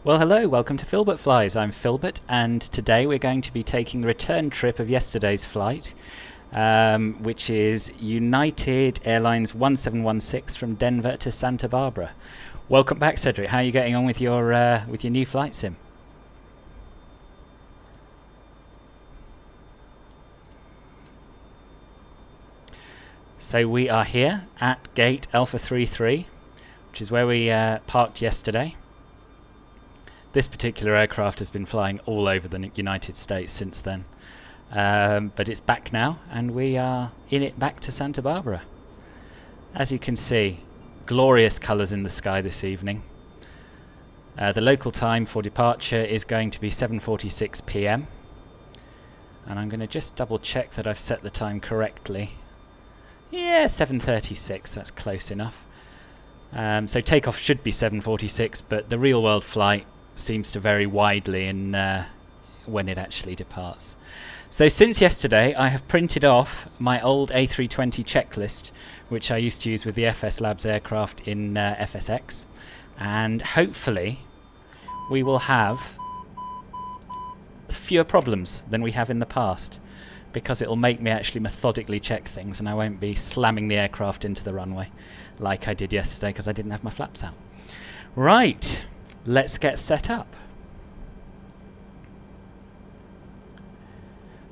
Well, hello, welcome to Filbert Flies. I'm Filbert, and today we're going to be taking the return trip of yesterday's flight, which is United Airlines 1716 from Denver to Santa Barbara. Welcome back, Cedric. How are you getting on with your new flight sim? So we are here at gate Alpha 33, which is where we parked yesterday. This particular aircraft has been flying all over the United States since then, but it's back now, and we are in it back to Santa Barbara. As you can see, glorious colours in the sky this evening. The local time for departure is going to be 7:46 p.m. and I'm going to just double check that I've set the time correctly. Yeah, 7:36, that's close enough. So takeoff should be 7:46, but the real world flight seems to vary widely in when it actually departs. So since yesterday I have printed off my old A320 checklist, which I used to use with the FS Labs aircraft in FSX, and hopefully we will have fewer problems than we have in the past, because it will make me actually methodically check things and I won't be slamming the aircraft into the runway like I did yesterday because I didn't have my flaps out. Right, let's get set up.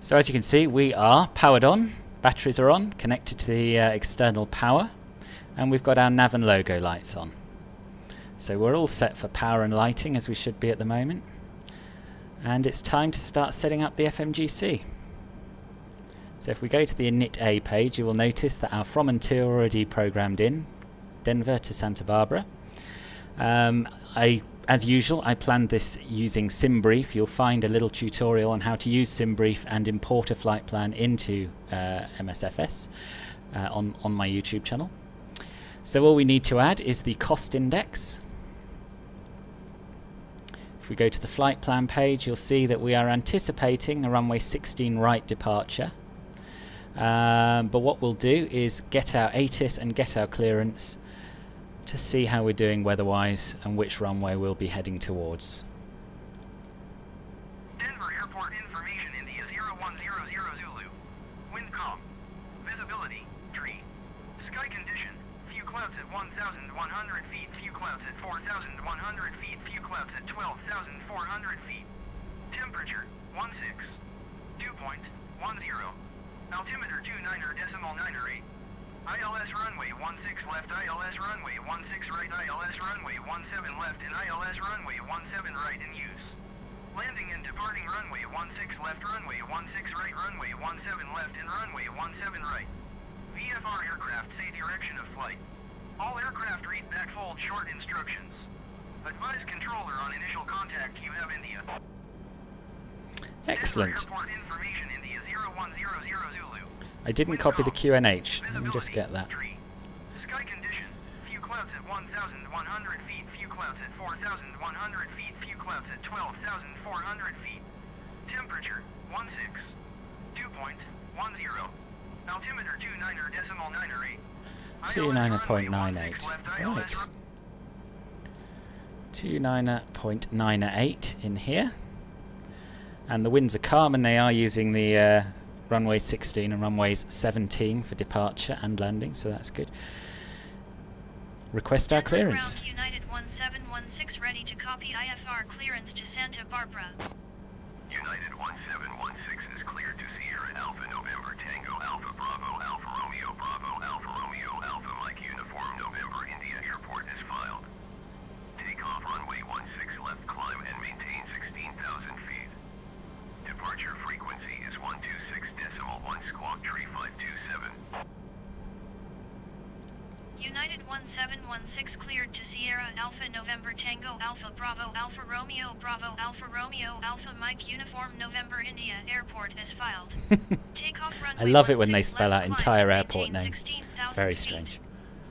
So as you can see, we are powered on, batteries are on, connected to the external power, and we've got our nav and logo lights on. So we're all set for power and lighting, as we should be at the moment. And it's time to start setting up the FMGC. So if we go to the Init A page, you will notice that our from and to are already programmed in, Denver to Santa Barbara. As usual, I planned this using SimBrief. You'll find a little tutorial on how to use SimBrief and import a flight plan into MSFS on my YouTube channel. So all we need to add is the cost index. If we go to the flight plan page, you'll see that we are anticipating a runway 16 right departure. But what we'll do is get our ATIS and get our clearance to see how we're doing weather-wise and which runway we'll be heading towards. Denver Airport information, India 0100 Zulu. Wind calm. Visibility, tree. Sky condition, few clouds at 1,100 feet, few clouds at 4,100 feet, few clouds at 12,400 feet. Temperature, 16. Dew point, 10. Altimeter 29.908. ILS runway 16 left, ILS runway 16 right, ILS runway 17 left, and ILS runway 17 right in use. Landing and departing runway 16 left, runway 16 right, runway 17 left, and runway 17 right. VFR aircraft say direction of flight. All aircraft read backfold short instructions. Advise controller on initial contact QF India. Excellent. Denver Airport information, India 0100 Zulu. I didn't copy the QNH. Let me just get that. Sky condition, few clouds at 1,100 feet, few clouds at 4,100 feet, few clouds at 12,400 feet. Temperature, 16. Dew point, 10. Altimeter 29.908. 29.98. Right. 29.98 in here. And the winds are calm, and they are using the runway 16 and runways 17 for departure and landing, so that's good. Request our clearance. United 1716 ready to copy IFR clearance to Santa Barbara. United 1716 is cleared to Sierra Alpha November Tango Alpha Bravo Alpha Romeo Alpha Mike Uniform November India Airport is filed. Takeoff runway 16 left, climb and maintain 16,000 feet. Departure frequency is 126.1 squawk tree 527. United 1716 cleared to Sierra Alpha November Tango Alpha Bravo Alpha Romeo Alpha Mike Uniform November India Airport is filed. Takeoff runway I love it when they 16 spell out left, entire climb, airport maintain names. 16,000 Very feet. strange.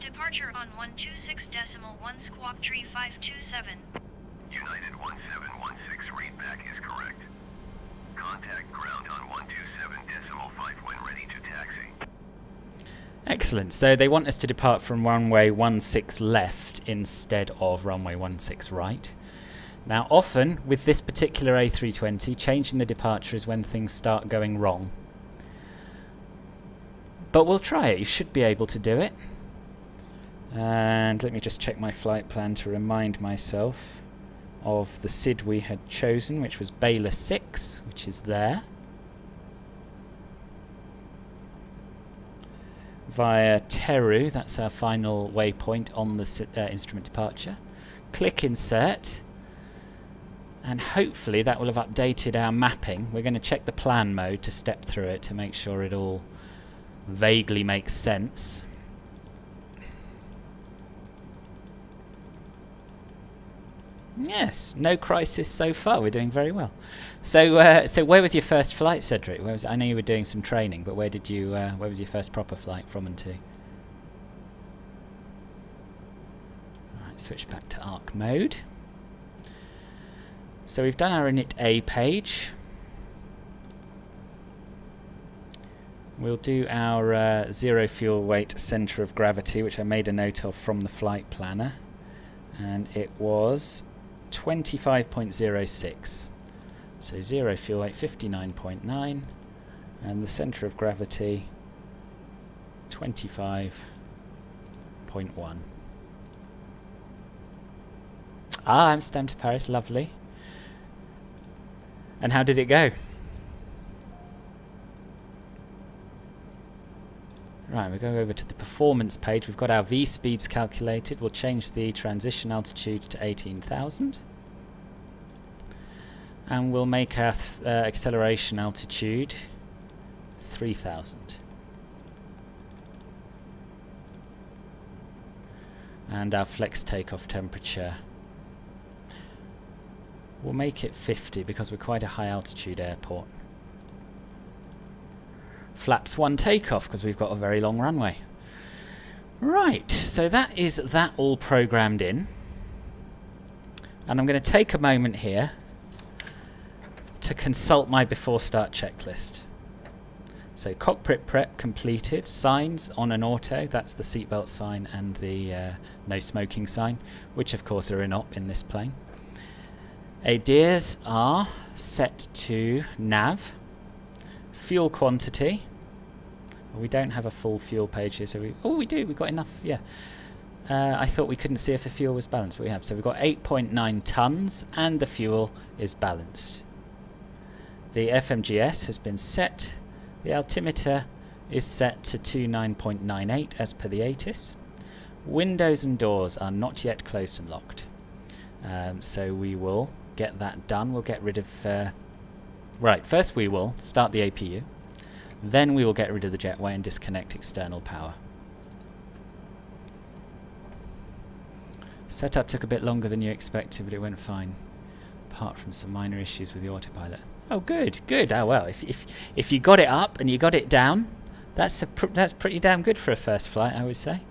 Departure on 126.1 squawk tree 527. United 1716 read back is correct. Contact ground on 127.5 when ready to taxi. Excellent. So they want us to depart from runway 16 left instead of runway 16 right. Now often with this particular A320, changing the departure is when things start going wrong. But we'll try it, you should be able to do it. And let me just check my flight plan to remind myself of the SID we had chosen, which was Baylor 6, which is there. Via Teru, that's our final waypoint on the instrument departure. Click Insert, and hopefully that will have updated our mapping. We're going to check the plan mode to step through it to make sure it all vaguely makes sense. Yes, no crisis so far. We're doing very well. So, so where was your first flight, Cedric? Where was? I know you were doing some training, but where did you? Where was your first proper flight from and to? Right, switch back to ARC mode. So we've done our init A page. We'll do our zero fuel weight centre of gravity, which I made a note of from the flight planner, and it was 25.06. So zero fuel weight 59.9, and the centre of gravity 25.1. Ah, Amsterdam to Paris, lovely. And how did it go? Right, we'll go over to the performance page. We've got our V speeds calculated. We'll change the transition altitude to 18,000. And we'll make our acceleration altitude 3,000. And our flex takeoff temperature, we'll make it 50 because we're quite a high altitude airport. Flaps 1 takeoff because we've got a very long runway. Right, so that is that all programmed in. And I'm going to take a moment here to consult my before start checklist. So cockpit prep completed, signs on an auto, that's the seatbelt sign and the no smoking sign, which of course are in op in this plane. ADIRs are set to nav. Fuel quantity. Well, we don't have a full fuel page here, so we do, we've got enough, yeah. I thought we couldn't see if the fuel was balanced, but we have. So we've got 8.9 tons and the fuel is balanced. The FMGS has been set. The altimeter is set to 29.98 as per the ATIS. Windows and doors are not yet closed and locked. So we will get that done. We'll get rid of... right, first we will start the APU. Then we will get rid of the jetway and disconnect external power. Setup took a bit longer than you expected, but it went fine. Apart from some minor issues with the autopilot. Oh, good, good. Oh well, if you got it up and you got it down, that's pretty damn good for a first flight, I would say.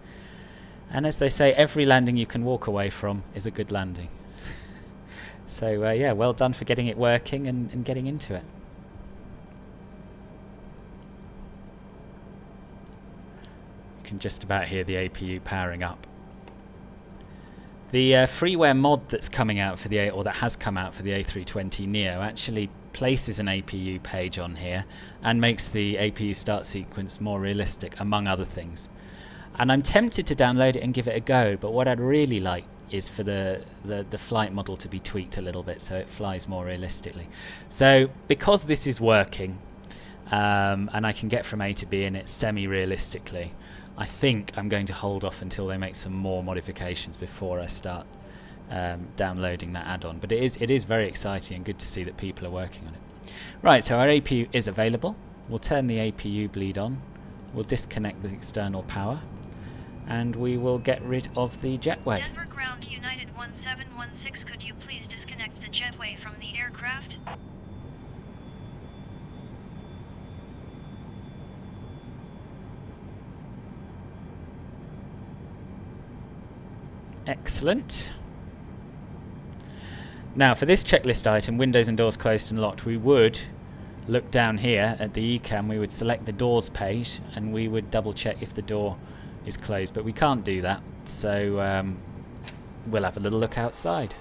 And as they say, every landing you can walk away from is a good landing. So yeah, well done for getting it working and getting into it. You can just about hear the APU powering up. The freeware mod that's coming out for the or that has come out for the A320 NEO actually places an APU page on here and makes the APU start sequence more realistic, among other things. And I'm tempted to download it and give it a go, but what I'd really like is for the flight model to be tweaked a little bit so it flies more realistically. So because this is working and I can get from A to B in it semi-realistically, I think I'm going to hold off until they make some more modifications before I start downloading that add-on. But it is very exciting and good to see that people are working on it. Right, so our APU is available. We'll turn the APU bleed on. We'll disconnect the external power. And we will get rid of the jetway. Denver Ground United 1716, could you please disconnect the jetway from the aircraft? Excellent. Now for this checklist item, windows and doors closed and locked, we would look down here at the ECAM, we would select the doors page and we would double check if the door is closed, but we can't do that, so we'll have a little look outside.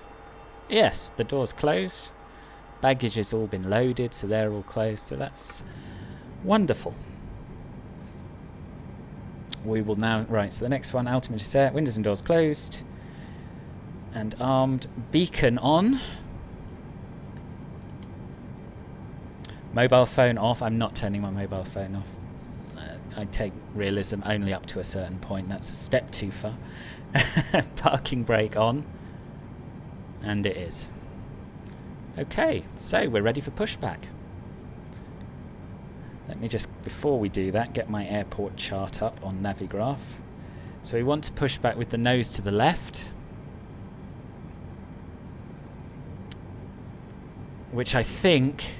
Yes, the door's closed. Baggage has all been loaded, so they're all closed, so that's wonderful. We will now, right, so the next one, altimeter set, windows and doors closed, and armed, beacon on. Mobile phone off. I'm not turning my mobile phone off. I take realism only up to a certain point. That's a step too far. Parking brake on. And it is. Okay, so we're ready for pushback. Let me just, before we do that, get my airport chart up on Navigraph. So we want to push back with the nose to the left, which I think...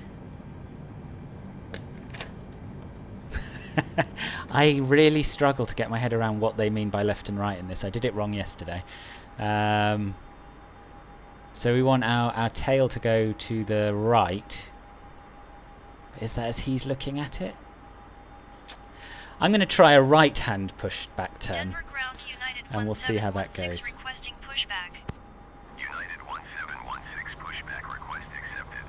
I really struggle to get my head around what they mean by left and right in this. I did it wrong yesterday. So we want our tail to go to the right. Is that as he's looking at it? I'm going to try a right-hand push-back turn, and we'll see how that goes. Requesting pushback. United 1716 pushback request accepted.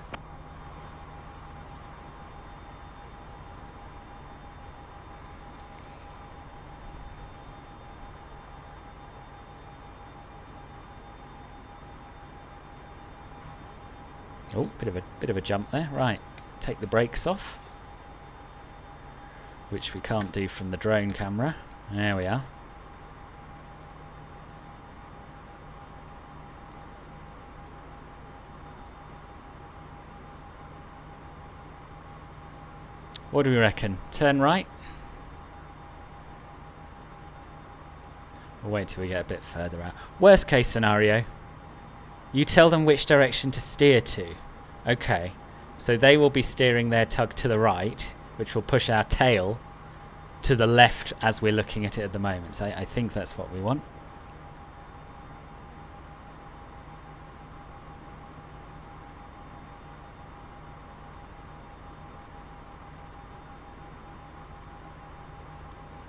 Oh, bit of a jump there. Right, take the brakes off, which we can't do from the drone camera. There we are. What do we reckon? Turn right? We'll wait till we get a bit further out. Worst case scenario, you tell them which direction to steer to. Okay, so they will be steering their tug to the right, which will push our tail to the left as we're looking at it at the moment. So I think that's what we want.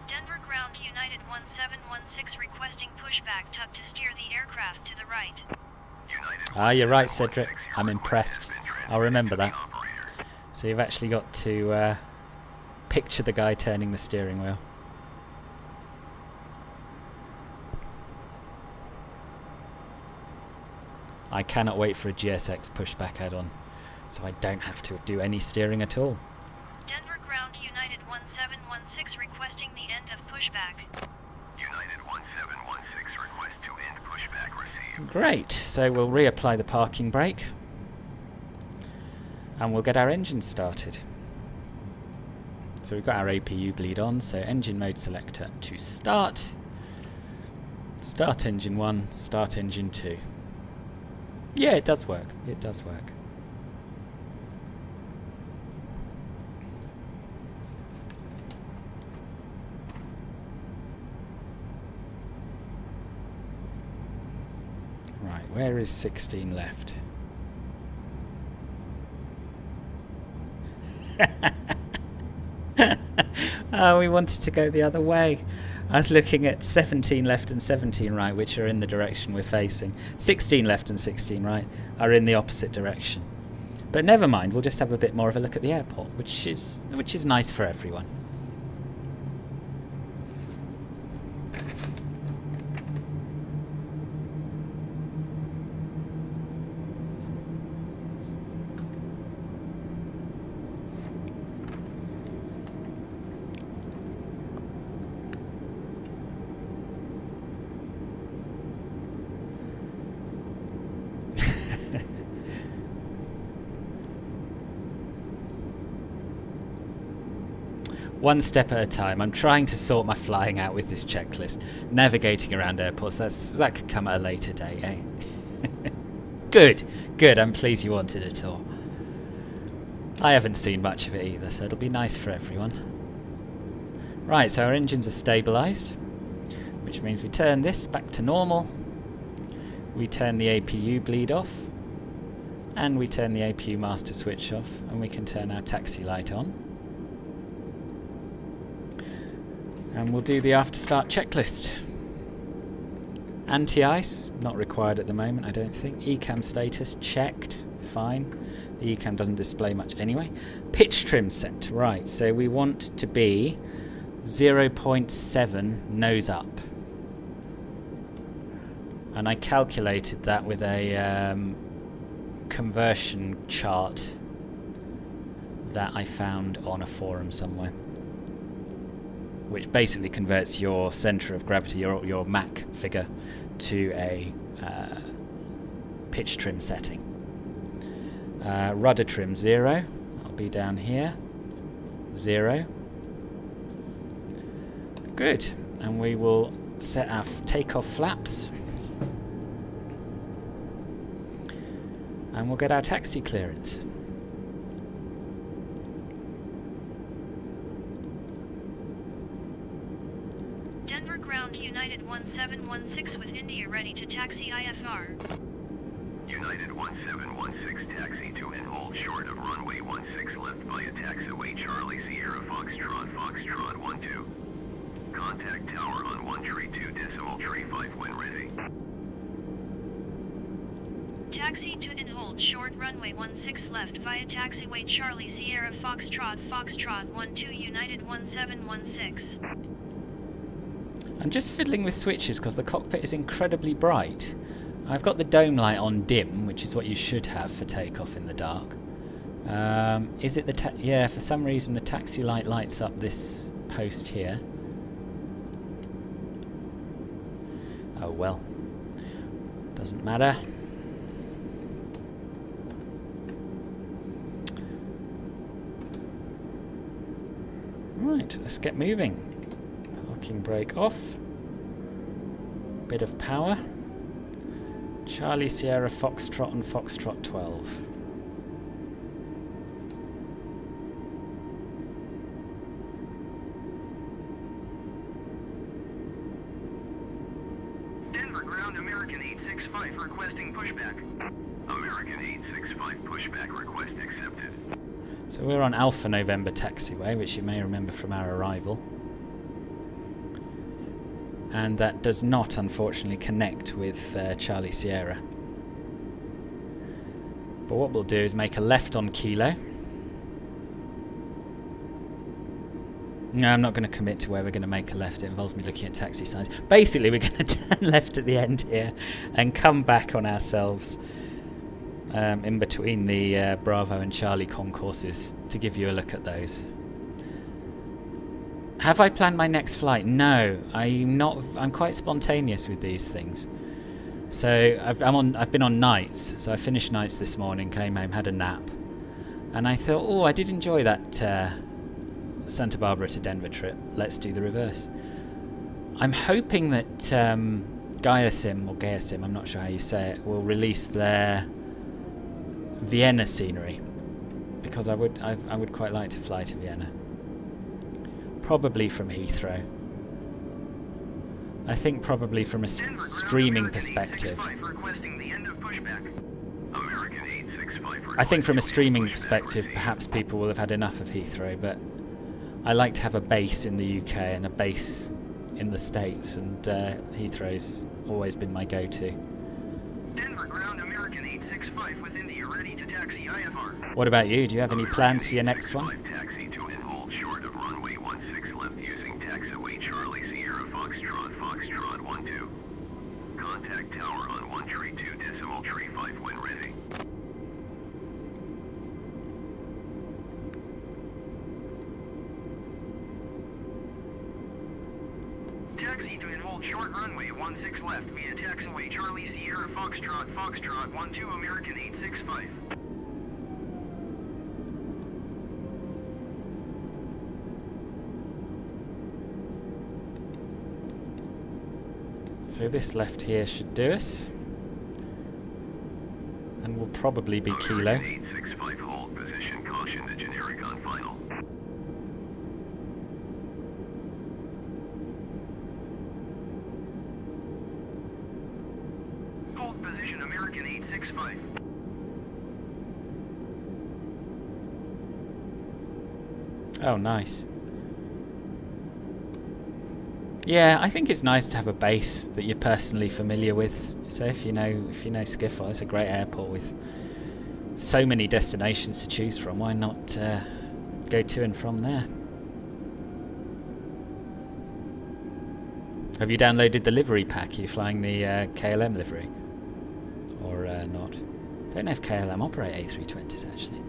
Denver ground United 1716 requesting pushback tug to steer the aircraft to the right. Ah, you're right, Cedric. I'm impressed. I'll remember that. So you've actually got to picture the guy turning the steering wheel. I cannot wait for a GSX pushback add-on, so I don't have to do any steering at all. Denver ground United 1716 requesting the end of pushback. United 1716 request to end pushback received. Great, so we'll reapply the parking brake and we'll get our engine started. So we've got our APU bleed on, so engine mode selector to start. Start engine 1, start engine 2. Yeah, it does work. It does work. Right, where is 16 left? Oh, we wanted to go the other way. I was looking at 17 left and 17 right, which are in the direction we're facing. 16 left and 16 right are in the opposite direction. But never mind, we'll just have a bit more of a look at the airport, which is nice for everyone. One step at a time. I'm trying to sort my flying out with this checklist. Navigating around airports, that could come at a later date, eh? Good. I'm pleased you wanted a tour. I haven't seen much of it either, so it'll be nice for everyone. Right, so our engines are stabilised, which means we turn this back to normal. We turn the APU bleed off, and we turn the APU master switch off, and we can turn our taxi light on. And we'll do the after start checklist. Anti-ice, not required at the moment, I don't think. ECAM status, checked, fine. The ECAM doesn't display much anyway. Pitch trim set, right, so we want to be 0.7 nose up. And I calculated that with a conversion chart that I found on a forum somewhere, which basically converts your center of gravity, your Mach figure, to a pitch trim setting. Rudder trim 0, I'll be down here, 0. Good, and we will set our takeoff flaps, and we'll get our taxi clearance. Denver ground United 1716 with India ready to taxi IFR. United 1716 taxi to and hold short of runway 16 left via taxiway Charlie Sierra Foxtrot 12. Contact tower on 132.35 when ready. Taxi to and hold short runway 16 left via taxiway Charlie Sierra Foxtrot 12 United 1716. I'm just fiddling with switches because the cockpit is incredibly bright. I've got the dome light on dim, which is what you should have for takeoff in the dark. Is it the yeah, for some reason the taxi light lights up this post here. Oh well, doesn't matter. Right, let's get moving. Parking brake off. Bit of power. Charlie Sierra Foxtrot and Foxtrot 12. Denver ground American 865 requesting pushback. American 865 pushback request accepted. So we're on Alpha November taxiway, which you may remember from our arrival. And that does not, unfortunately, connect with Charlie Sierra. But what we'll do is make a left on Kilo. No, I'm not going to commit to where we're going to make a left. It involves me looking at taxi signs. Basically, we're going to turn left at the end here and come back on ourselves in between the Bravo and Charlie concourses to give you a look at those. Have I planned my next flight? No, I'm not. I'm quite spontaneous with these things. So I've been on nights. So I finished nights this morning, came home, had a nap, and I thought, oh, I did enjoy that Santa Barbara to Denver trip. Let's do the reverse. I'm hoping that Gaiasim or Gaiasim, I'm not sure how you say it, will release their Vienna scenery, because I would quite like to fly to Vienna. Probably from Heathrow. I think probably from a streaming perspective. I think from a streaming perspective, perhaps people will have had enough of Heathrow, but I like to have a base in the UK and a base in the States, and Heathrow's always been my go-to. Denver ground American 865 with India ready to taxi IFR. What about you? Do you have any plans for your next one? Taxi to and hold short of runway 16 left using taxiway Charlie Sierra Foxtrot 12. Contact tower on 132.35 when ready. Taxi to and hold short runway 16 left via taxiway Charlie Sierra Foxtrot 12 American 865. So this left here should do us, and will probably be Kilo. 865 hold position, caution the generic on final. Hold position American 865. Oh, nice. Yeah, I think it's nice to have a base that you're personally familiar with. So if you know Schiphol, it's a great airport with so many destinations to choose from. Why not go to and from there? Have you downloaded the livery pack? Are you flying the KLM livery? Or not? Don't know if KLM operate A320s actually.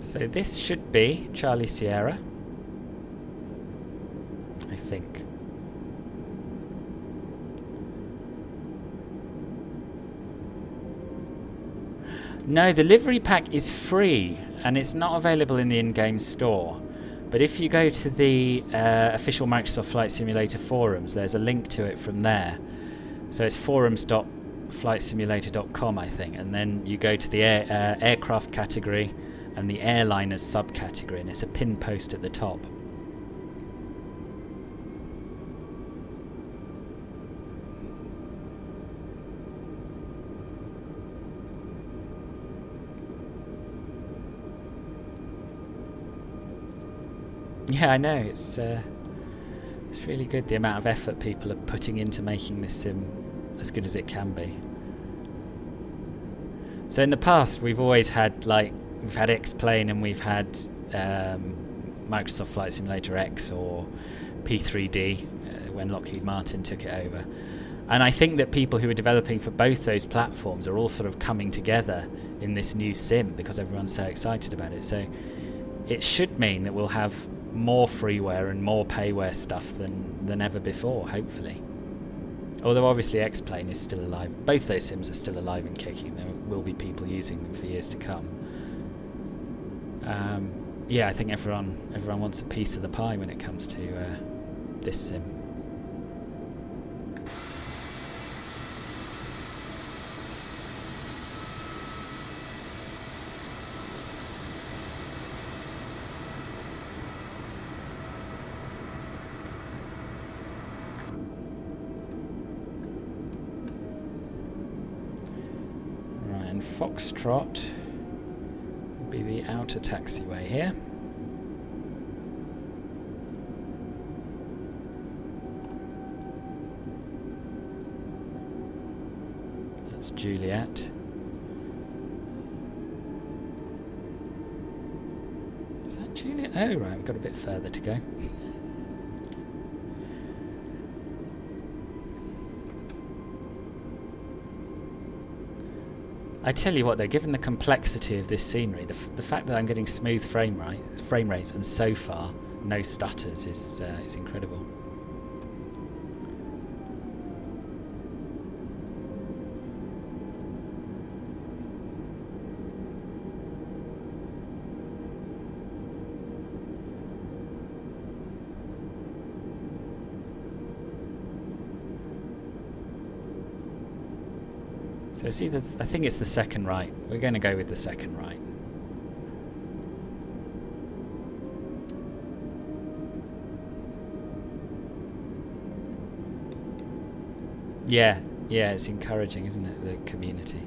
So this should be Charlie Sierra, I think. No, the livery pack is free and it's not available in the in-game store. But if you go to the official Microsoft Flight Simulator forums, there's a link to it from there. So it's forums.flightsimulator.com, I think, and then you go to the aircraft category and the airliners subcategory, and it's a pin post at the top. Yeah, I know, it's really good, the amount of effort people are putting into making this sim as good as it can be. So in the past we've always had we've had X-Plane and we've had Microsoft Flight Simulator X or P3D when Lockheed Martin took it over. And I think that people who are developing for both those platforms are all sort of coming together in this new sim because everyone's so excited about it. So it should mean that we'll have more freeware and more payware stuff than ever before, hopefully. Although obviously X-Plane is still alive. Both those sims are still alive and kicking. There will be people using them for years to come. Yeah, I think everyone wants a piece of the pie when it comes to this sim. Right, and Foxtrot be the outer taxiway here. That's Juliet. Is that Juliet? Oh right, we've got a bit further to go. I tell you what though, given the complexity of this scenery, the fact that I'm getting smooth frame rates and so far no stutters is incredible. So it's either, I think it's the second right. We're going to go with the second right. Yeah, it's encouraging, isn't it, the community?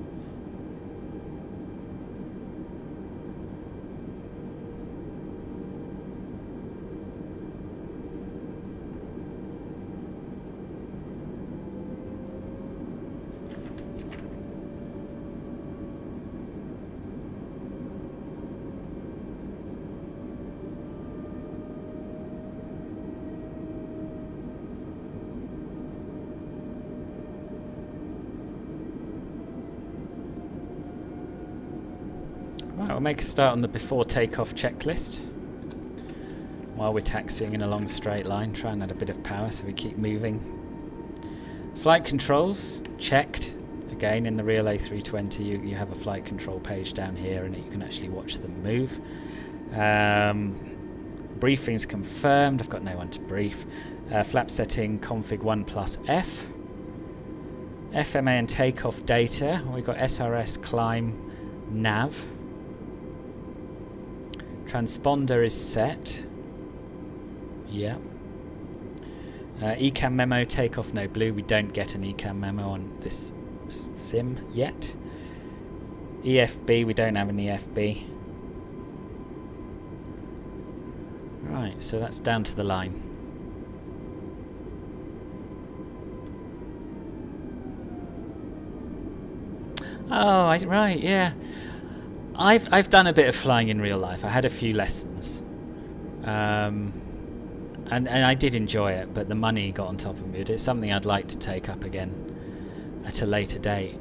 Right, we'll make a start on the before takeoff checklist. While we're taxiing in a long straight line, try and add a bit of power so we keep moving. Flight controls, checked. again, in the real A320 you have a flight control page down here and you can actually watch them move. Briefing's confirmed, I've got no one to brief. Flap setting config 1+F. FMA and takeoff data, we've got SRS, climb, nav. Transponder is set. Yeah. ECAM memo, takeoff no blue. We don't get an ECAM memo on this sim yet. EFB, we don't have an EFB. Right, so that's down to the line. Oh, right, yeah. I've done a bit of flying in real life. I had a few lessons. And I did enjoy it, but the money got on top of me. It's something I'd like to take up again at a later date.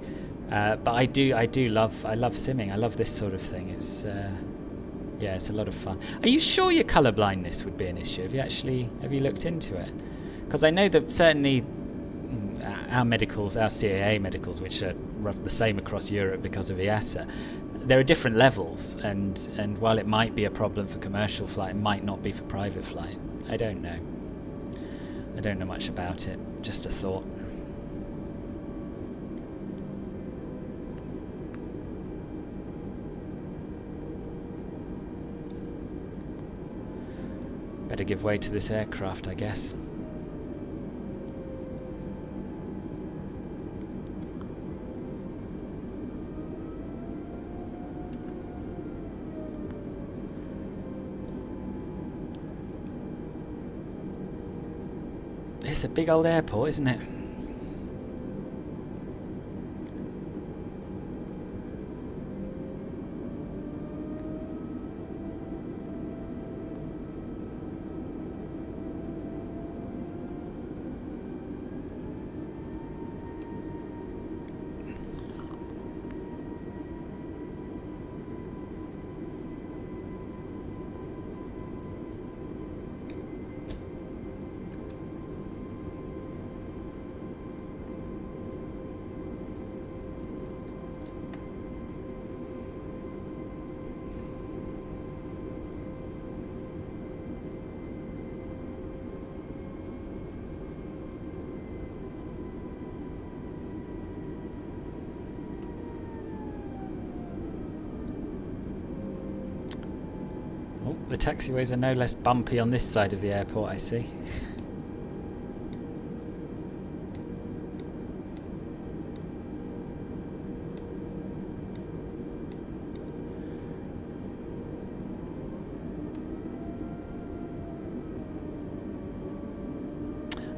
But I love simming. I love this sort of thing. It's yeah, it's a lot of fun. Are you sure your colour blindness would be an issue? Have you looked into it? Because I know that certainly our medicals, our CAA medicals, which are the same across Europe because of EASA, there are different levels, and while it might be a problem for commercial flight, it might not be for private flight. I don't know. I don't know much about it. Just a thought. Better give way to this aircraft, I guess. It's a big old airport, isn't it? The taxiways are no less bumpy on this side of the airport, I see.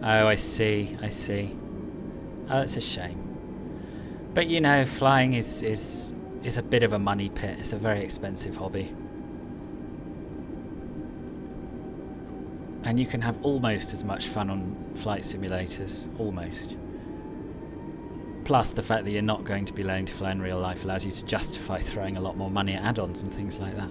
Oh, I see. Oh, that's a shame. But you know, flying is a bit of a money pit. It's a very expensive hobby. And you can have almost as much fun on flight simulators, almost. Plus the fact that you're not going to be learning to fly in real life allows you to justify throwing a lot more money at add-ons and things like that.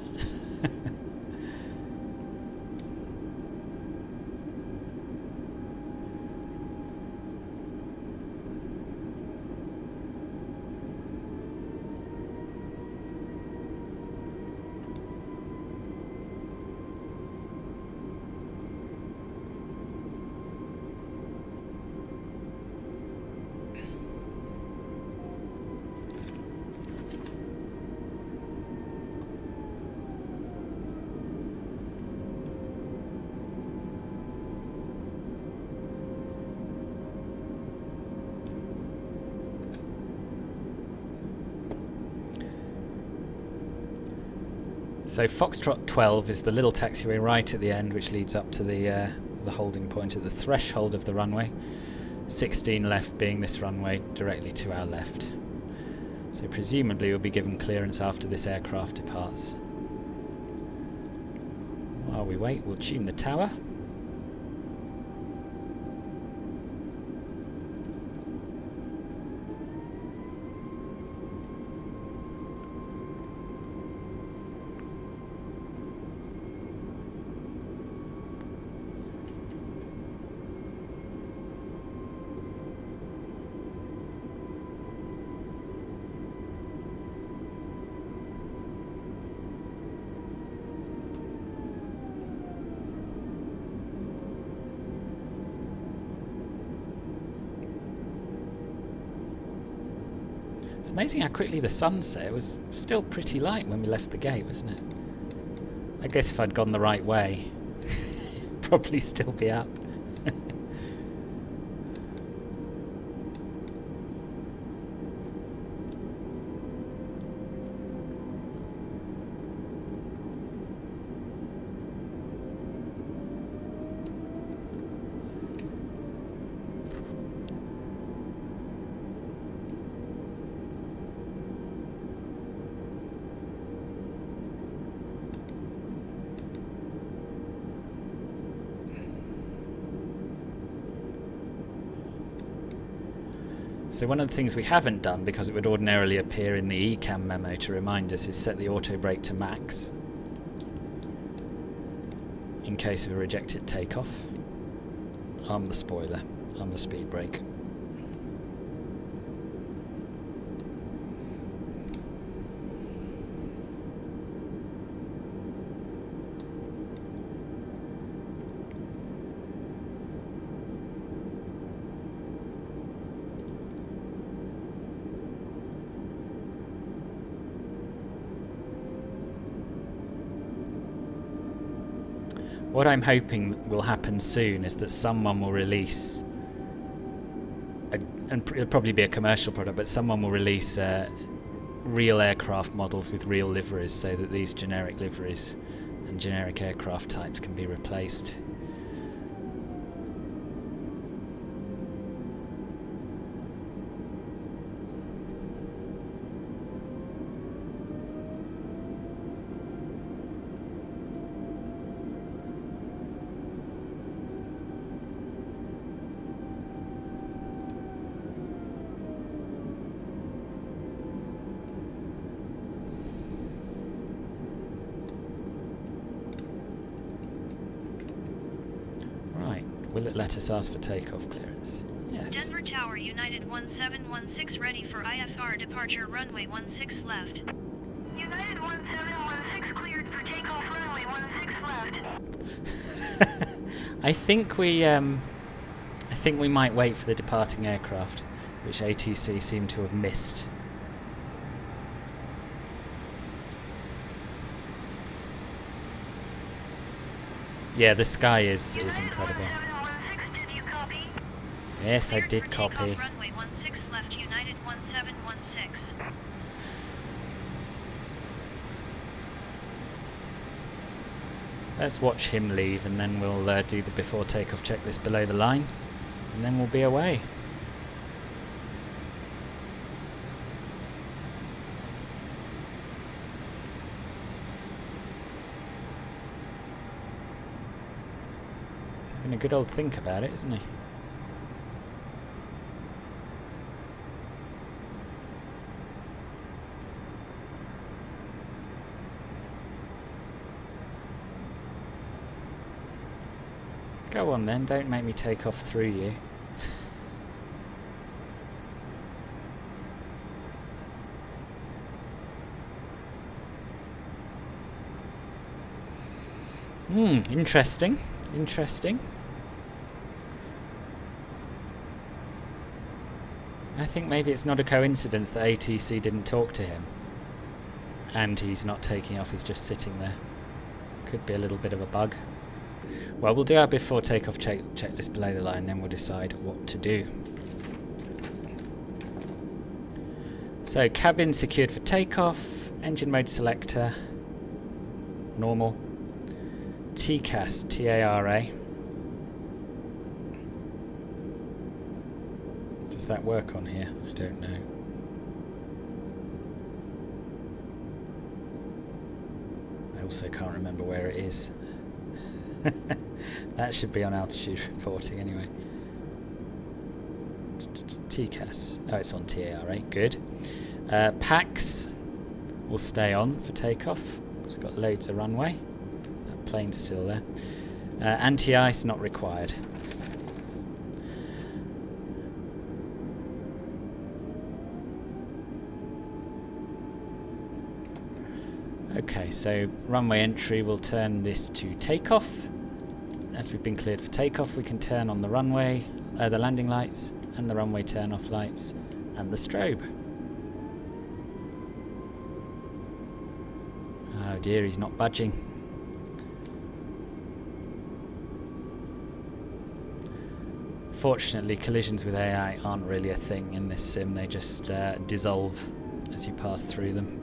So Foxtrot 12 is the little taxiway right at the end, which leads up to the holding point at the threshold of the runway. 16 left being this runway directly to our left. So presumably we'll be given clearance after this aircraft departs. While we wait, we'll tune the tower. It's amazing how quickly the sun set. It was still pretty light when we left the gate, wasn't it? I guess if I'd gone the right way, it'd probably still be up. So one of the things we haven't done, because it would ordinarily appear in the ECAM memo to remind us, is set the auto brake to max in case of a rejected takeoff. Arm the spoiler, arm the speed brake. What I'm hoping will happen soon is that someone will release, and it'll probably be a commercial product, but someone will release real aircraft models with real liveries, so that these generic liveries and generic aircraft types can be replaced. Will it let us ask for takeoff clearance? Yes. Denver Tower United 1716 ready for IFR departure runway 16 left. United 1716 cleared for takeoff runway 16 left. I think we might wait for the departing aircraft, which ATC seem to have missed. Yeah, the sky is incredible. Yes, I did copy. Runway 16 left, United 1716. Let's watch him leave, and then we'll do the before takeoff checklist below the line, and then we'll be away. He's having a good old think about it, isn't he? Go on then, don't make me take off through you. Interesting. Interesting. I think maybe it's not a coincidence that ATC didn't talk to him. And he's not taking off, he's just sitting there. Could be a little bit of a bug. Well, we'll do our before takeoff checklist below the line, then we'll decide what to do. So, cabin secured for takeoff, engine mode selector, normal, TCAS, T-A-R-A. Does that work on here? I don't know. I also can't remember where it is. That should be on altitude reporting anyway. TCAS. Oh, it's on TARA. Good. PAX will stay on for takeoff because we've got loads of runway. That plane's still there. Anti-ice not required. Okay, so runway entry will turn this to takeoff. As we've been cleared for takeoff, we can turn on the runway, the landing lights, and the runway turn-off lights, and the strobe. dear, he's not budging. Fortunately, collisions with AI aren't really a thing in this sim. They just dissolve as you pass through them.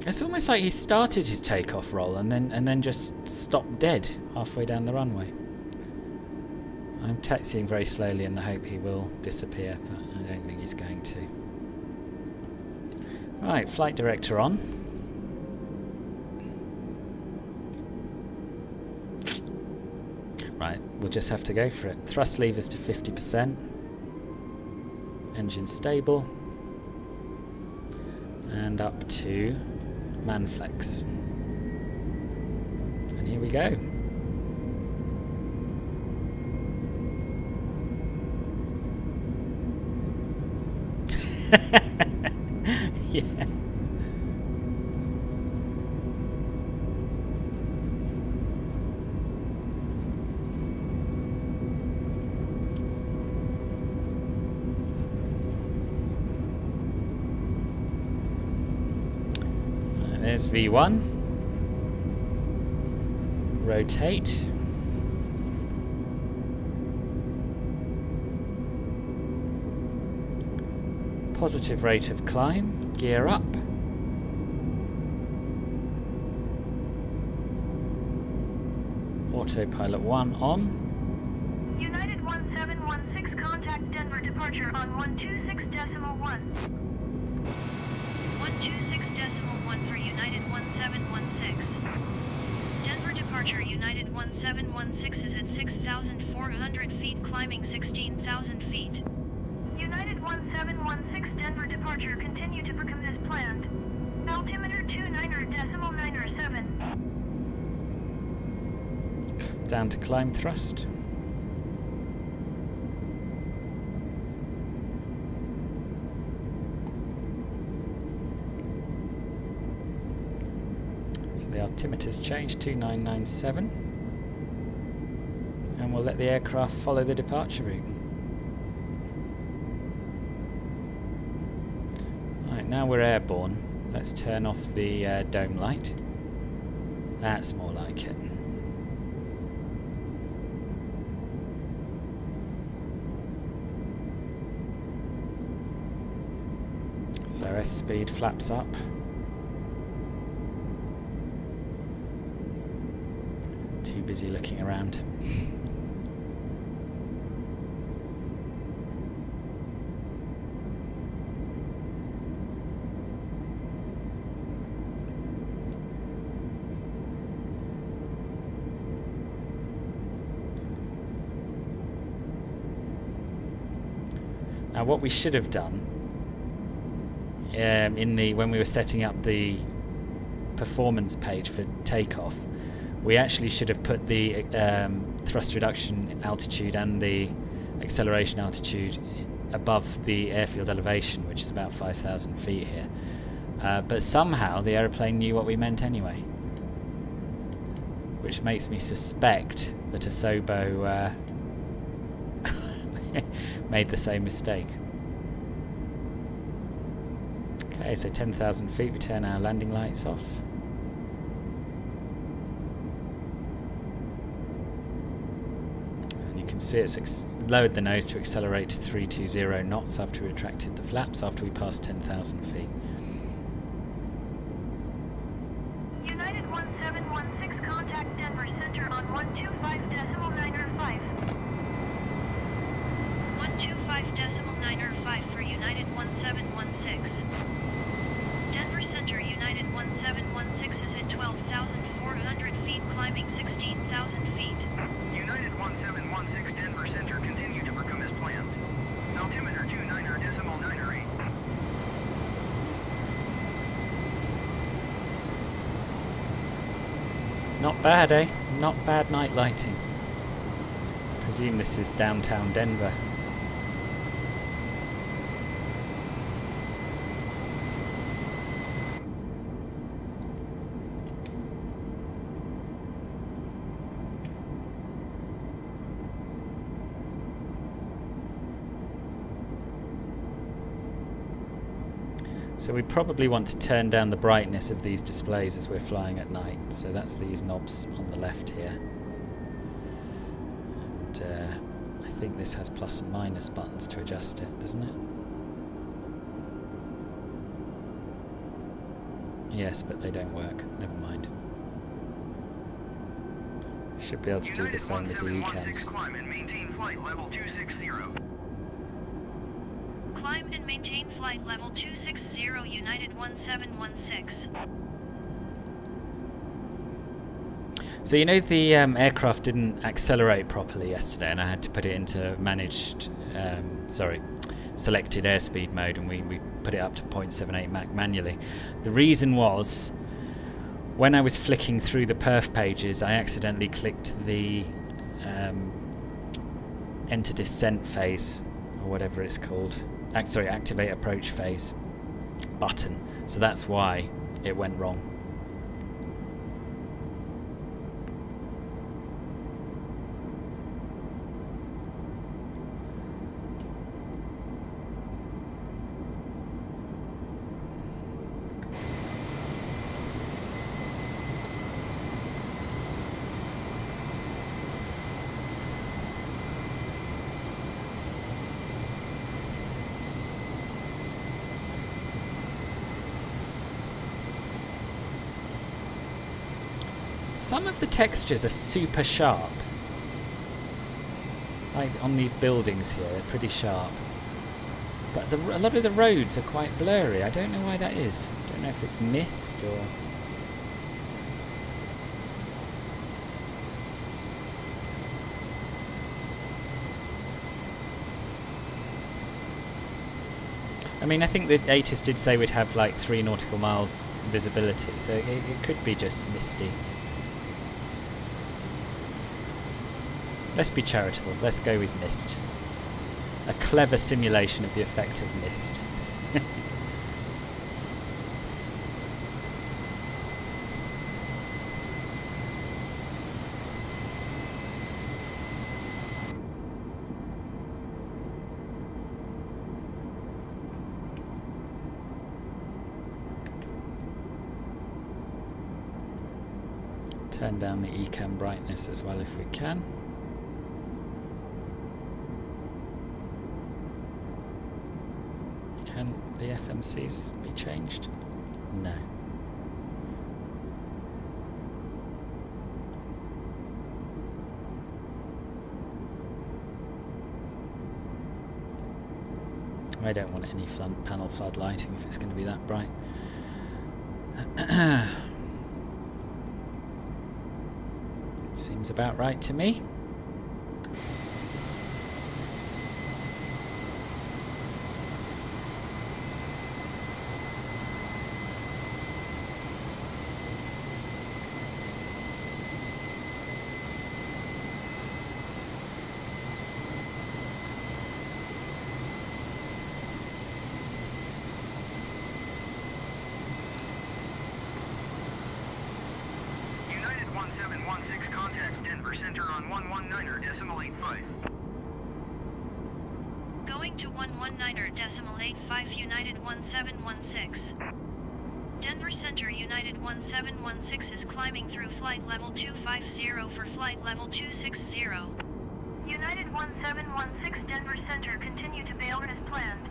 It's almost like he started his takeoff roll and then just stopped dead halfway down the runway. I'm taxiing very slowly in the hope he will disappear, but I don't think he's going to. Right, flight director on. Right, we'll just have to go for it. Thrust levers to 50%. Engine stable. And up to Manflex. And here we go. Yeah. There's V1. Rotate. Positive rate of climb. Gear up. Autopilot 1 on. United 1716, contact Denver departure on 126.1. 126.1 for United 1716. Denver departure United 1716 is at 6,400 feet, climbing 16,000 feet. United 1716 Denver departure, continue to percom as planned. Altimeter 29.907. Down to climb thrust. So the altimeter's changed, 2997. And we'll let the aircraft follow the departure route. Right, now we're airborne. Let's turn off the dome light. That's more like it. So S-speed flaps up. Too busy looking around. Now what we should have done when we were setting up the performance page for takeoff, we actually should have put the thrust reduction altitude and the acceleration altitude above the airfield elevation, which is about 5,000 feet here. But somehow the aeroplane knew what we meant anyway, which makes me suspect that Asobo made the same mistake. Okay, so 10,000 feet, we turn our landing lights off. And you can see it's lowered the nose to accelerate to 320 knots after we retracted the flaps after we passed 10,000 feet. United 1716, contact Denver Center on 125.905. 125.905 for United 1716. Denver Center United 1716 is at 12,400 feet, climbing 16,000 feet. United 1716 Denver Center, continue to percom as planned. Altimeter 29.908. bad, eh? Not bad night lighting. Presume this is downtown Denver. So we probably want to turn down the brightness of these displays as we're flying at night. So that's these knobs on the left here. And I think this has plus and minus buttons to adjust it, doesn't it? Yes, but they don't work. Never mind. Should be able to do the same with the ECAMs. Climb and maintain flight level 260. Climb and maintain flight level 260 United 1716. So you know the aircraft didn't accelerate properly yesterday, and I had to put it into selected airspeed mode, and we put it up to 0.78 Mach manually. The reason was, when I was flicking through the perf pages, I accidentally clicked the enter descent phase, or whatever it's called. Activate approach phase button. So that's why it went wrong. Some of the textures are super sharp. Like on these buildings here, they're pretty sharp. But a lot of the roads are quite blurry. I don't know why that is. I don't know if it's mist or... I mean, I think the ATIS did say we'd have like 3 nautical miles visibility, so it could be just misty. Let's be charitable. Let's go with mist. A clever simulation of the effect of mist. Turn down the ECAM brightness as well if we can. Can the FMCs be changed? No. I don't want any panel flood lighting if it's going to be that bright. Seems about right to me. United 1716 contacts Denver Center on 119.85. Going to 119.85 United 1716. Denver Center United 1716 is climbing through flight level 250 for flight level 260. United 1716 Denver Center, continue to bail as planned.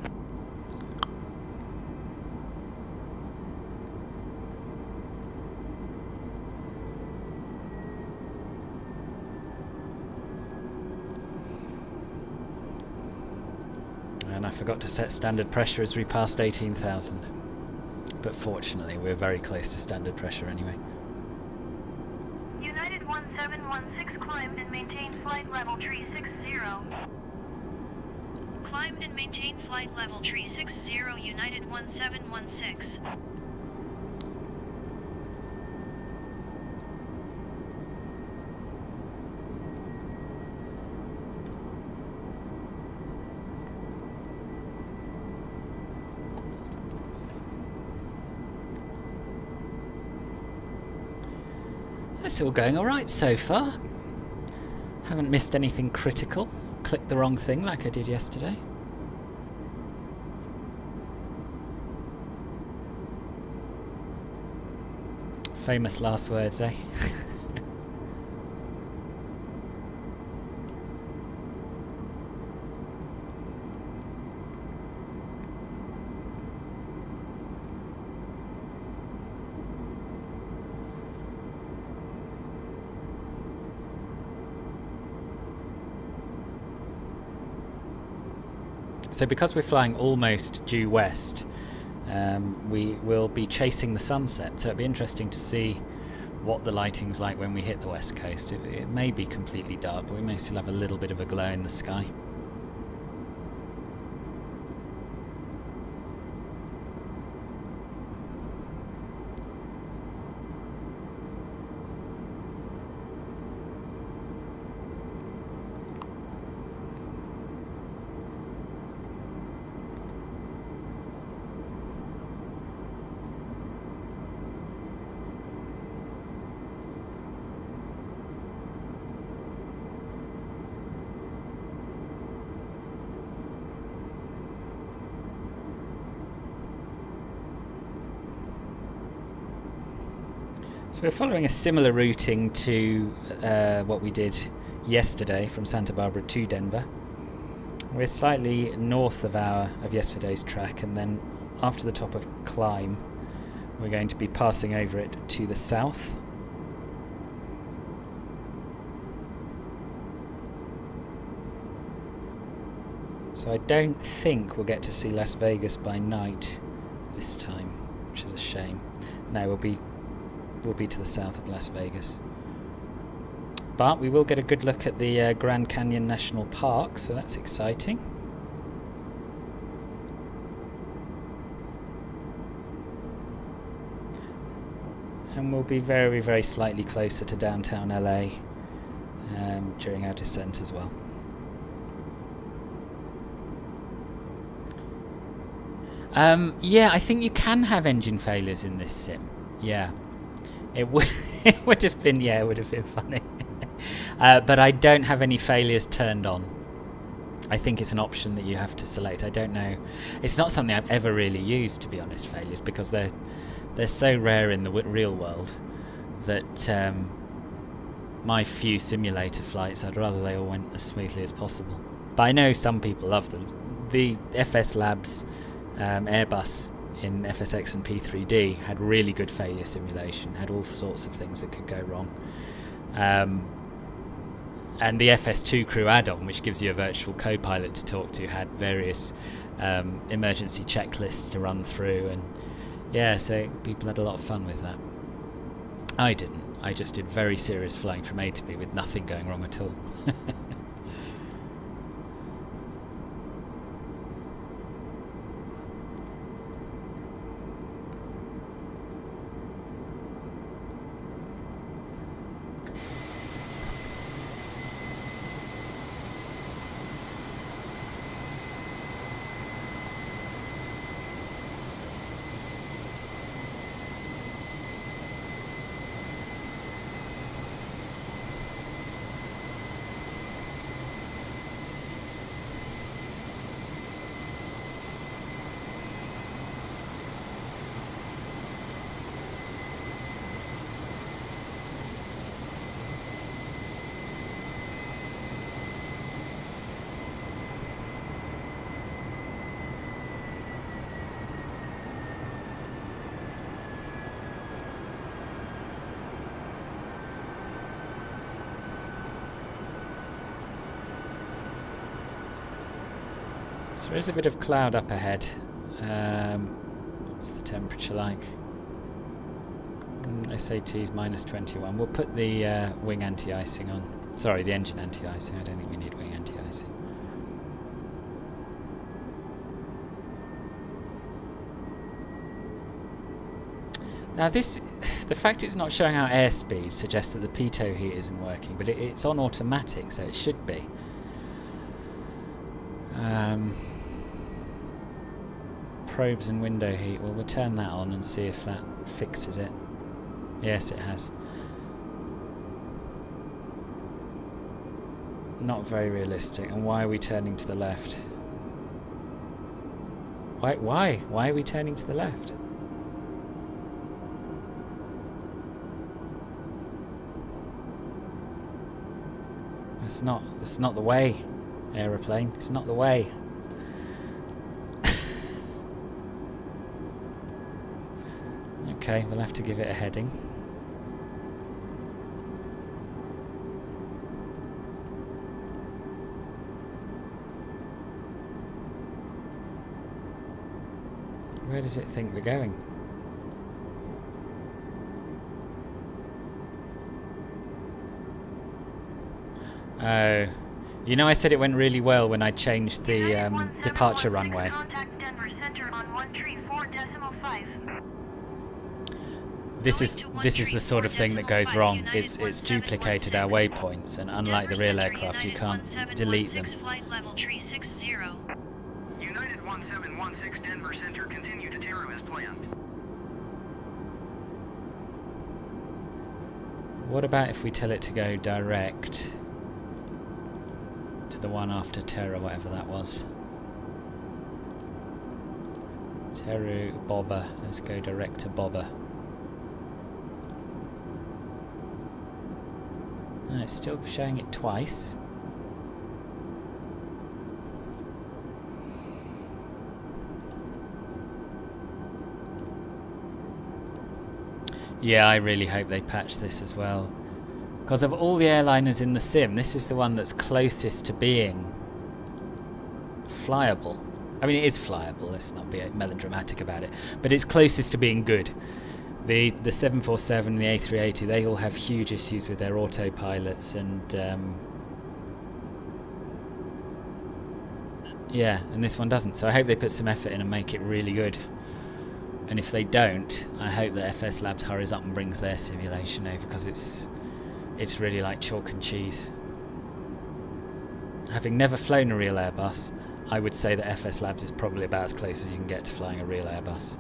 And I forgot to set standard pressure as we passed 18,000. But fortunately, we're very close to standard pressure anyway. United 1716 climb and maintain flight level 360. Climb and maintain flight level 360 United 1716. it's all going alright so far. Haven't missed anything critical. Clicked the wrong thing like I did yesterday. Famous last words, eh? So because we're flying almost due west, we will be chasing the sunset, so it'll be interesting to see what the lighting's like when we hit the west coast. It may be completely dark, but we may still have a little bit of a glow in the sky. So we're following a similar routing to what we did yesterday from Santa Barbara to Denver. We're slightly north of yesterday's track, and then after the top of climb we're going to be passing over it to the south. So I don't think we'll get to see Las Vegas by night this time, which is a shame. No, we'll be to the south of Las Vegas. But we will get a good look at the Grand Canyon National Park, so that's exciting. And we'll be very, very slightly closer to downtown LA during our descent as well. Yeah, I think you can have engine failures in this sim. Yeah. It would have been funny. But I don't have any failures turned on. I think it's an option that you have to select. I don't know. It's not something I've ever really used, to be honest, failures, because they're so rare in the real world that my few simulator flights, I'd rather they all went as smoothly as possible. But I know some people love them. The FS Labs Airbus in FSX and P3D had really good failure simulation, had all sorts of things that could go wrong. And the FS2 Crew add-on, which gives you a virtual co-pilot to talk to, had various emergency checklists to run through, and yeah, so people had a lot of fun with that. I didn't. I just did very serious flying from A to B with nothing going wrong at all. So there is a bit of cloud up ahead. What's the temperature like? SAT is -21. We'll put the wing anti-icing on. Sorry, the engine anti-icing. I don't think we need wing anti-icing. Now the fact it's not showing our airspeed suggests that the pitot heat isn't working, but it's on automatic, so it should be. Probes and window heat. Well, we'll turn that on and see if that fixes it. Yes, it has. Not very realistic. And why are we turning to the left? Why are we turning to the left? That's not the way, aeroplane. It's not the way. Okay, we'll have to give it a heading. Where does it think we're going? Oh, you know, I said it went really well when I changed the departure runway. Contact Denver Center on 134.5. This is the sort of thing that goes wrong. It's duplicated our waypoints, and unlike the real aircraft, you can't delete them. Flight level tree 60. United 1716 Denver Center, continue to Teru as planned. What about if we tell it to go direct to the one after Terra, whatever that was? Teru, Bobber. Let's go direct to Bobber. No, it's still showing it twice. Yeah, I really hope they patch this as well. Because of all the airliners in the sim, this is the one that's closest to being flyable. I mean, it is flyable, let's not be melodramatic about it, but it's closest to being good. The 747, the A380, they all have huge issues with their autopilots, and yeah, and this one doesn't. So I hope they put some effort in and make it really good. And if they don't, I hope that FS Labs hurries up and brings their simulation over, because it's really like chalk and cheese. Having never flown a real Airbus, I would say that FS Labs is probably about as close as you can get to flying a real Airbus.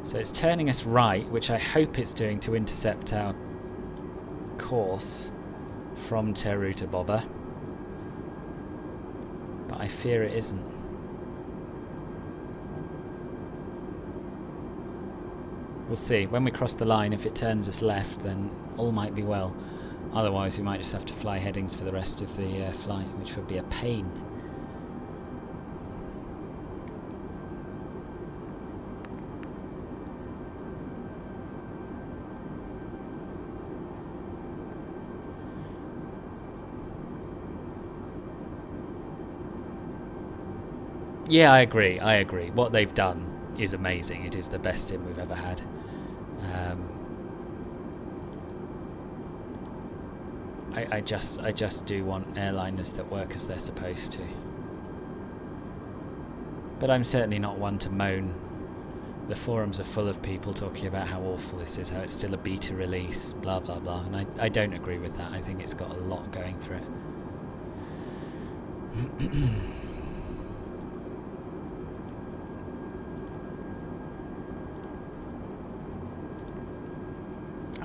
So it's turning us right, which I hope it's doing to intercept our course from Teru to Bobber. But I fear it isn't. We'll see. When we cross the line, if it turns us left, then all might be well. Otherwise, we might just have to fly headings for the rest of the flight, which would be a pain. Yeah, I agree. What they've done is amazing. It is the best sim we've ever had. I just do want airliners that work as they're supposed to. But I'm certainly not one to moan. The forums are full of people talking about how awful this is, how it's still a beta release, blah blah blah, and I don't agree with that. I think it's got a lot going for it.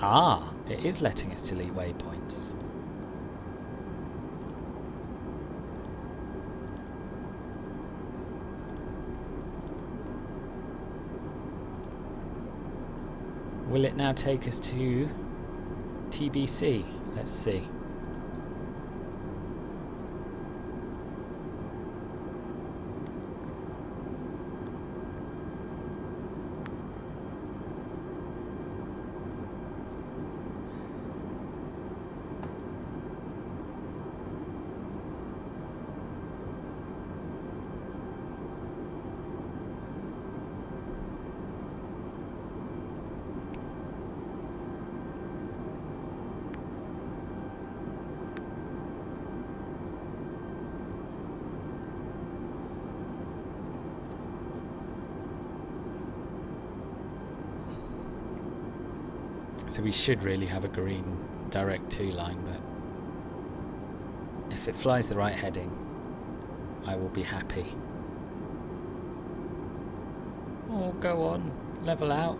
Ah, it is letting us delete waypoints. Will it now take us to TBC? Let's see. So we should really have a green direct to line, but if it flies the right heading, I will be happy. Oh, go on, level out.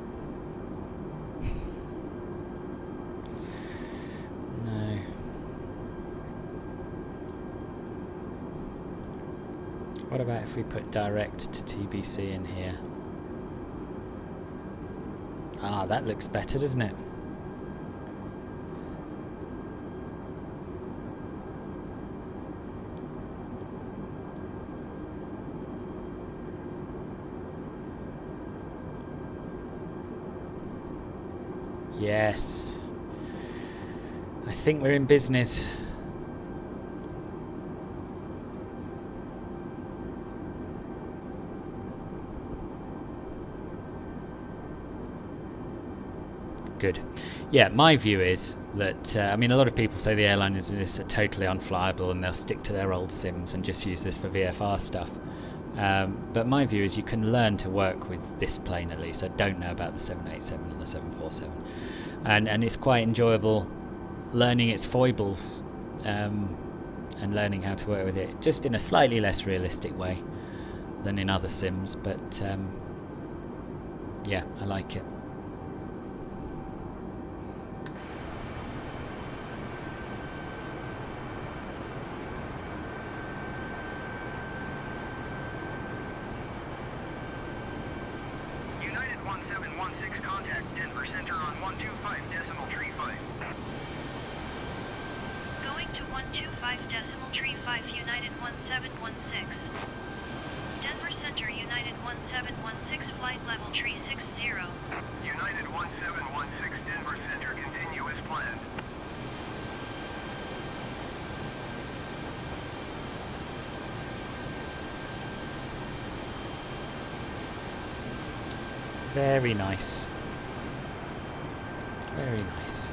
What about if we put direct to TBC in here? Ah, that looks better, doesn't it? Yes. I think we're in business. Good. Yeah, my view is that, I mean, a lot of people say the airliners in this are totally unflyable and they'll stick to their old sims and just use this for VFR stuff. But my view is you can learn to work with this plane at least. I don't know about the 787 and the 747. And it's quite enjoyable learning its foibles and learning how to work with it, just in a slightly less realistic way than in other sims. But yeah, I like it. United 1716, contact Denver Center on 125.35. Going to 125.35 United 1716. Denver Center United 1716 flight level tree 60. United 1716 Denver Center, continue as planned. Very nice. Very nice.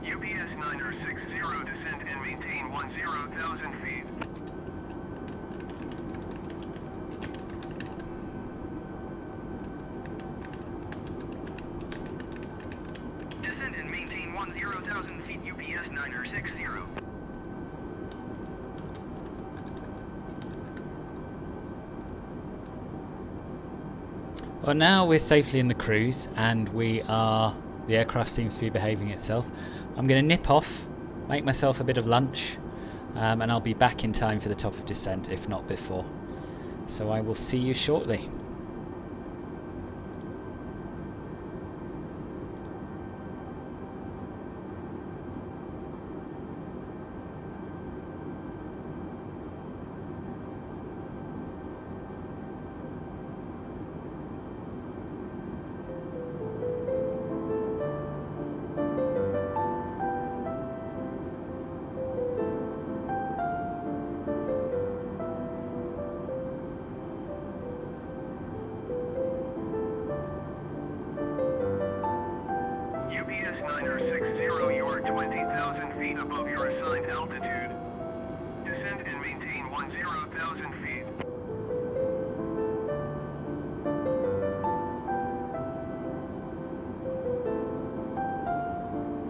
UPS 9060, descend and maintain 10,000 feet. Descend and maintain 10,000 feet, UPS 9060. Well, now we're safely in the cruise and the aircraft seems to be behaving itself. I'm going to nip off, make myself a bit of lunch, and I'll be back in time for the top of descent, if not before. So I will see you shortly. UPS 9060, you are 20,000 feet above your assigned altitude. Descend and maintain 10,000 feet.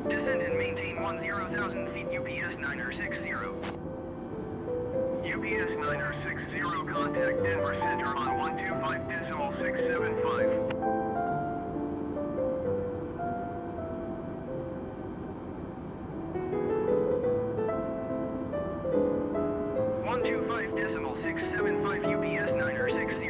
Descend and maintain 10,000 feet, UPS 9060. UPS 9060, contact Denver Center on 125.675. 125.675 UPS 9060.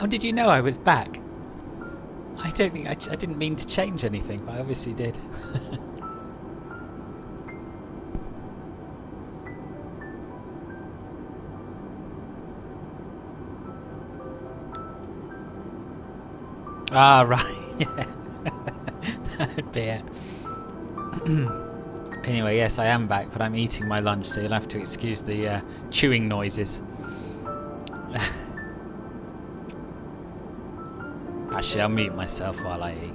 How did you know I was back? I don't think I didn't mean to change anything, but I obviously did. Ah, right, yeah. That'd be it. Anyway, yes, I am back, but I'm eating my lunch, so you'll have to excuse the chewing noises. Actually, I'll mute myself while I eat.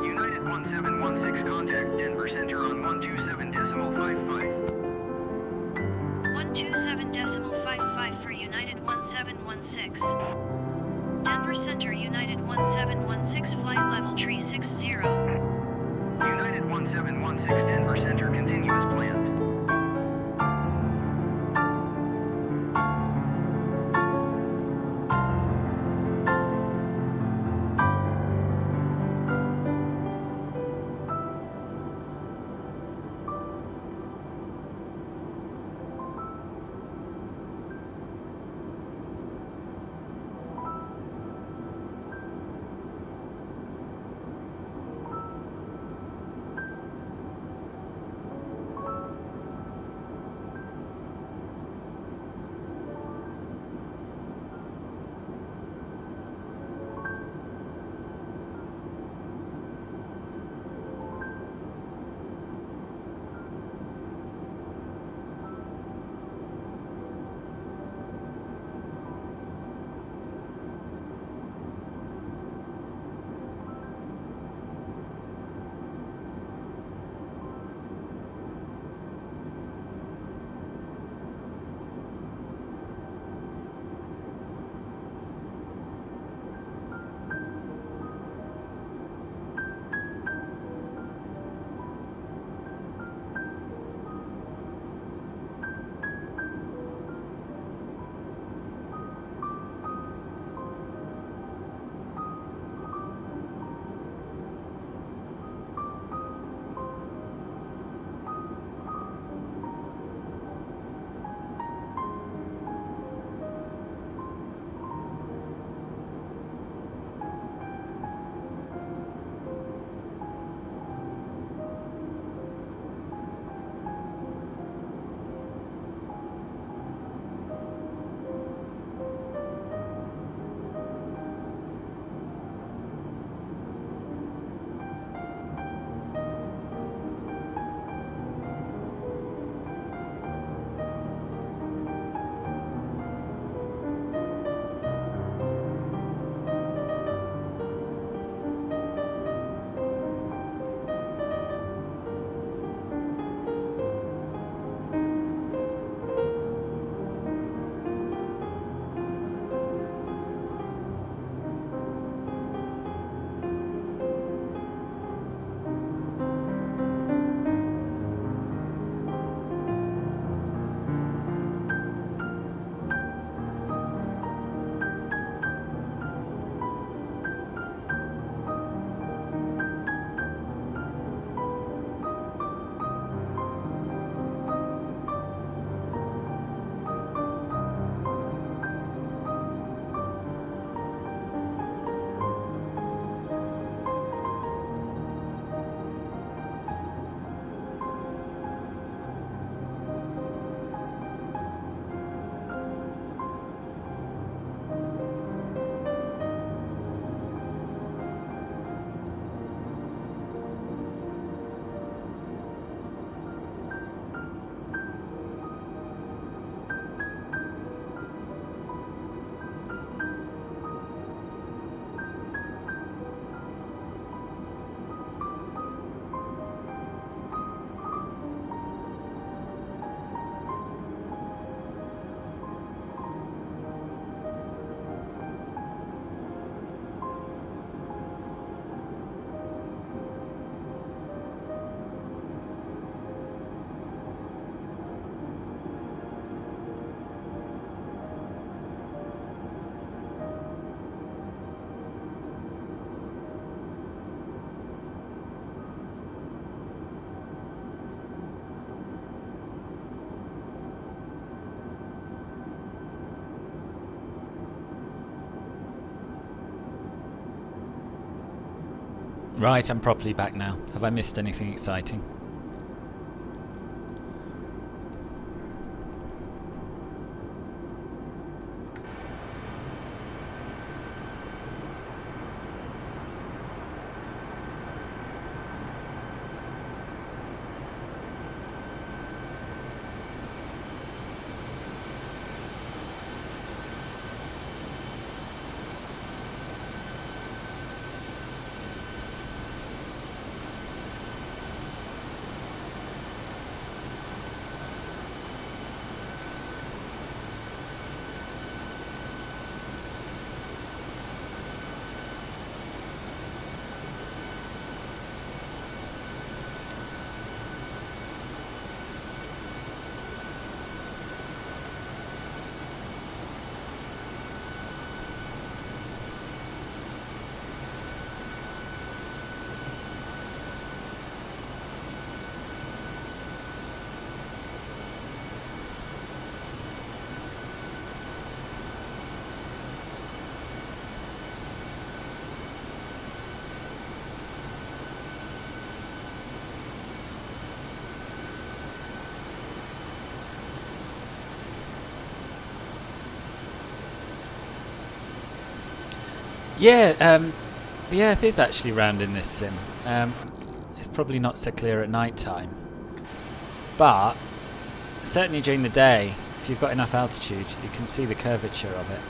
United 1716, contact Denver Center on 127.55. 127.55. Right, I'm properly back now. Have I missed anything exciting? Yeah, the Earth is actually round in this sim. It's probably not so clear at night time, but certainly during the day, if you've got enough altitude, you can see the curvature of it.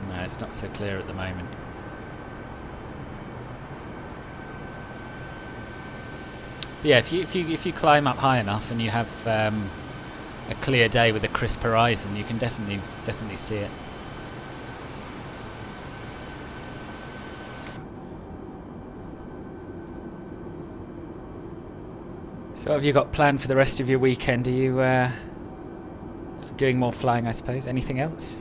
No, it's not so clear at the moment. But yeah, if you climb up high enough and you have a clear day with a crisp horizon, you can definitely see it. So what have you got planned for the rest of your weekend? Are you doing more flying, I suppose? Anything else?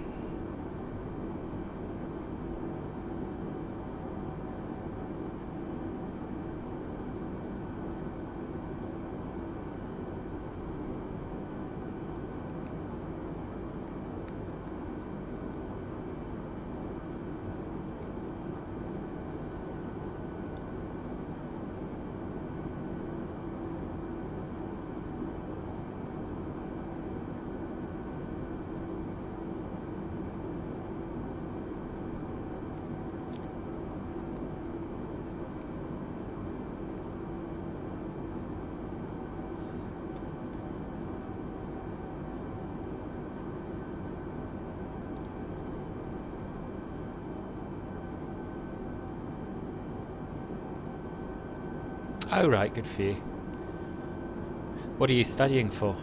Oh right, good for you. What are you studying for?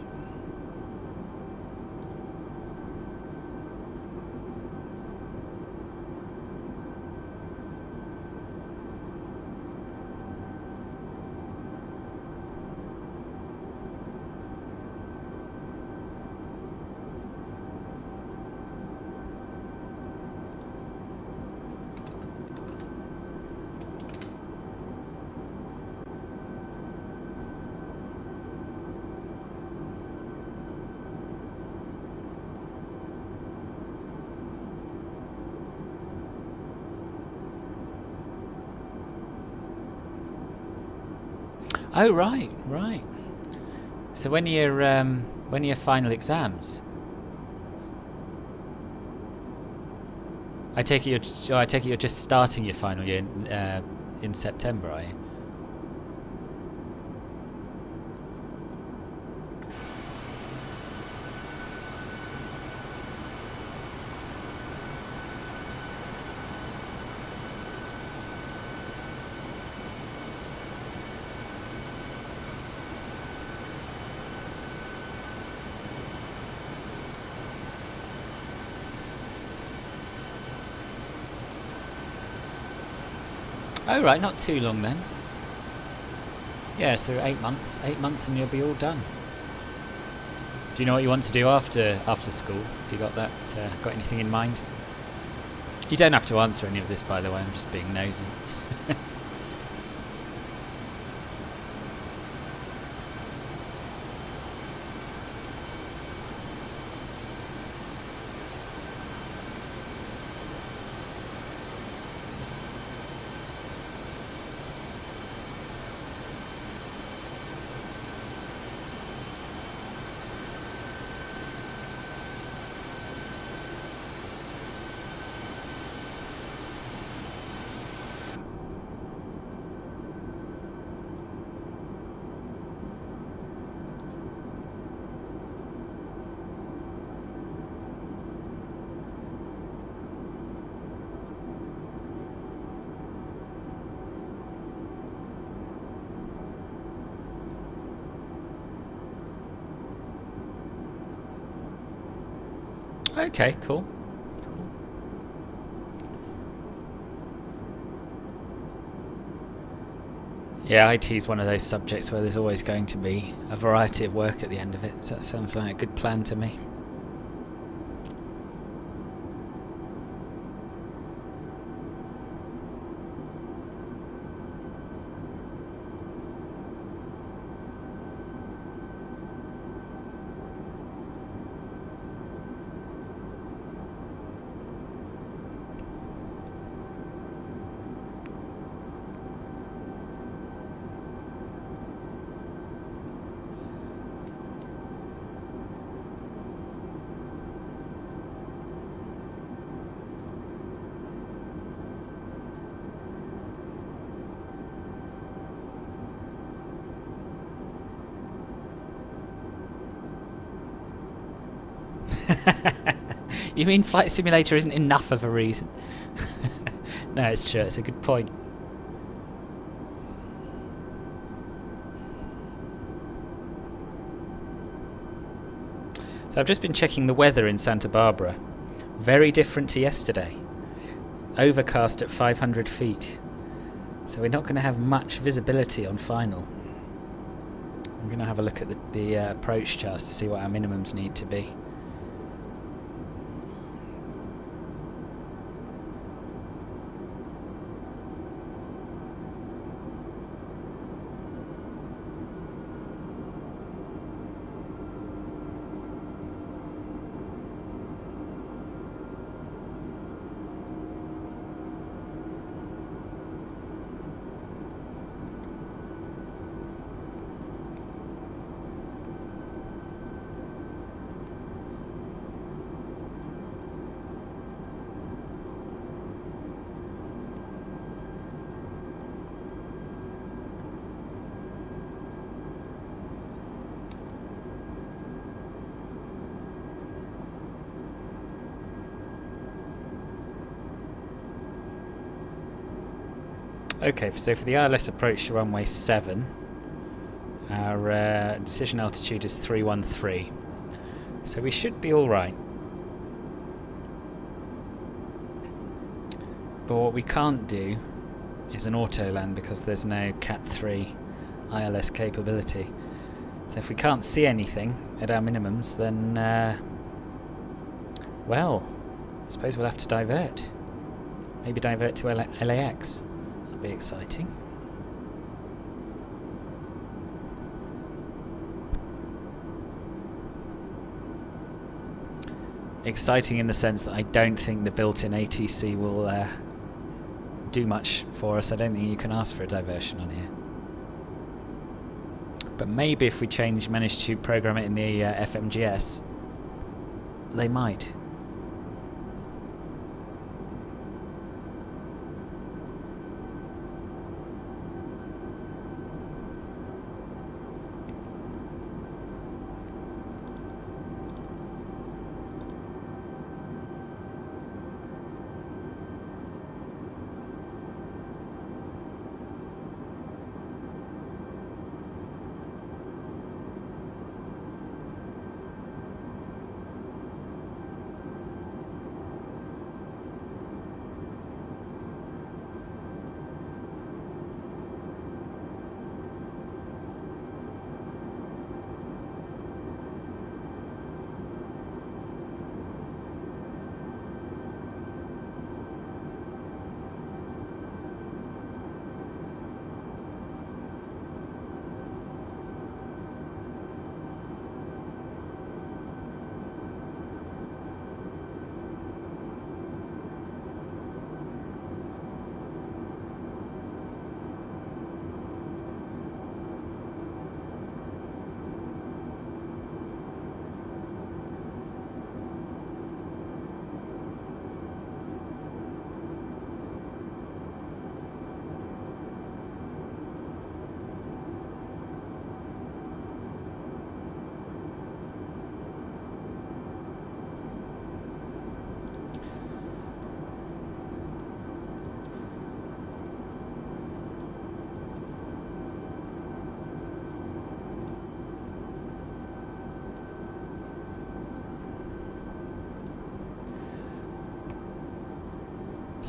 Oh right, right. So when are your final exams? I take it you're just starting your final year in September, are you? Oh right, not too long then. Yeah, so 8 months. 8 months and you'll be all done. Do you know what you want to do after school? Have you got that? Got anything in mind? You don't have to answer any of this, by the way. I'm just being nosy. Okay, cool. Yeah, IT is one of those subjects where there's always going to be a variety of work at the end of it, so that sounds like a good plan to me. You mean Flight Simulator isn't enough of a reason? No, it's true, it's a good point. So I've just been checking the weather in Santa Barbara. Very different to yesterday. Overcast at 500 feet. So we're not going to have much visibility on final. I'm going to have a look at the approach charts to see what our minimums need to be. Okay, so for the ILS approach to runway 7, our decision altitude is 313. So we should be alright. But what we can't do is an auto land because there's no Cat 3 ILS capability. So if we can't see anything at our minimums, then well, I suppose we'll have to divert. Maybe divert to LAX. That'd be exciting. Exciting in the sense that I don't think the built-in ATC will do much for us. I don't think you can ask for a diversion on here. But maybe if we manage to program it in the FMGS, they might.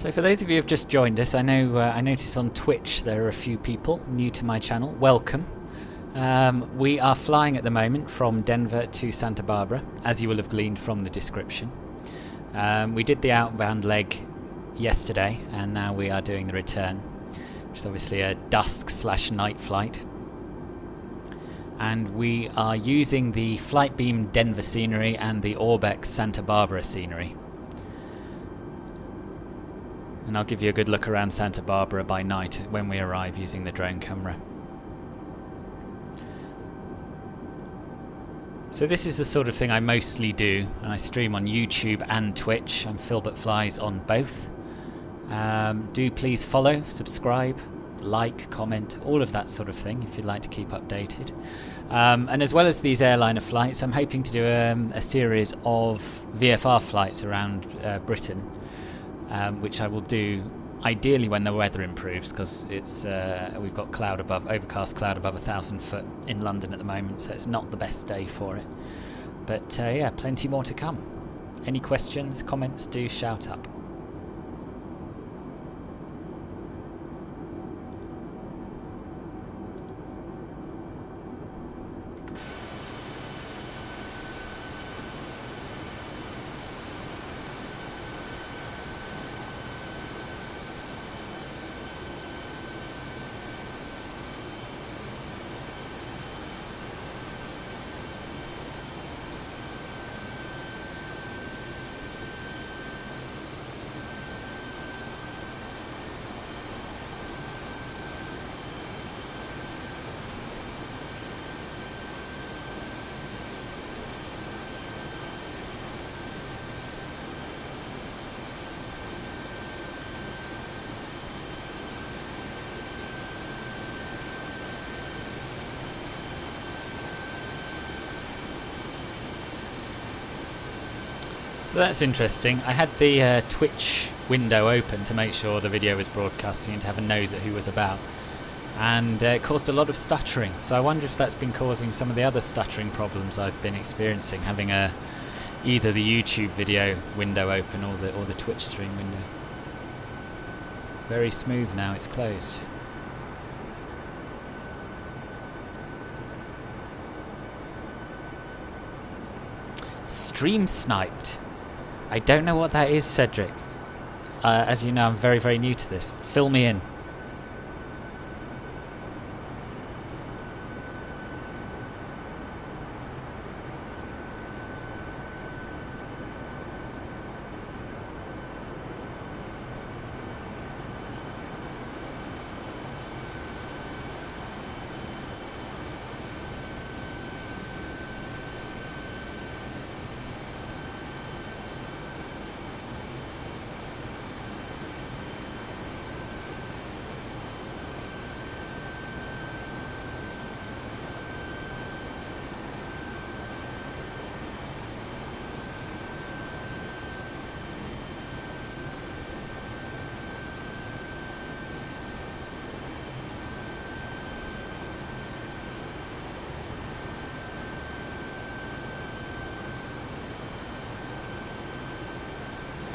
So for those of you who have just joined us, I know I notice on Twitch there are a few people new to my channel. Welcome. We are flying at the moment from Denver to Santa Barbara, as you will have gleaned from the description. We did the outbound leg yesterday, and now we are doing the return, which is obviously a dusk/night flight. And we are using the Flightbeam Denver scenery and the ORBX Santa Barbara scenery. And I'll give you a good look around Santa Barbara by night when we arrive using the drone camera. So this is the sort of thing I mostly do, and I stream on YouTube and Twitch. I'm Filbert Flies on both. Do please follow, subscribe, like, comment, all of that sort of thing if you'd like to keep updated. And as well as these airliner flights, I'm hoping to do a series of VFR flights around Britain, which I will do ideally when the weather improves, because it's we've got overcast cloud above 1,000 foot in London at the moment, so it's not the best day for it. But yeah, plenty more to come. Any questions, comments, do shout up. So that's interesting. I had the Twitch window open to make sure the video was broadcasting and to have a nose at who was about, and it caused a lot of stuttering. So I wonder if that's been causing some of the other stuttering problems I've been experiencing, having either the YouTube video window open or the Twitch stream window. Very smooth now, it's closed. Stream sniped. I don't know what that is, Cedric. As you know, I'm very, very new to this. Fill me in.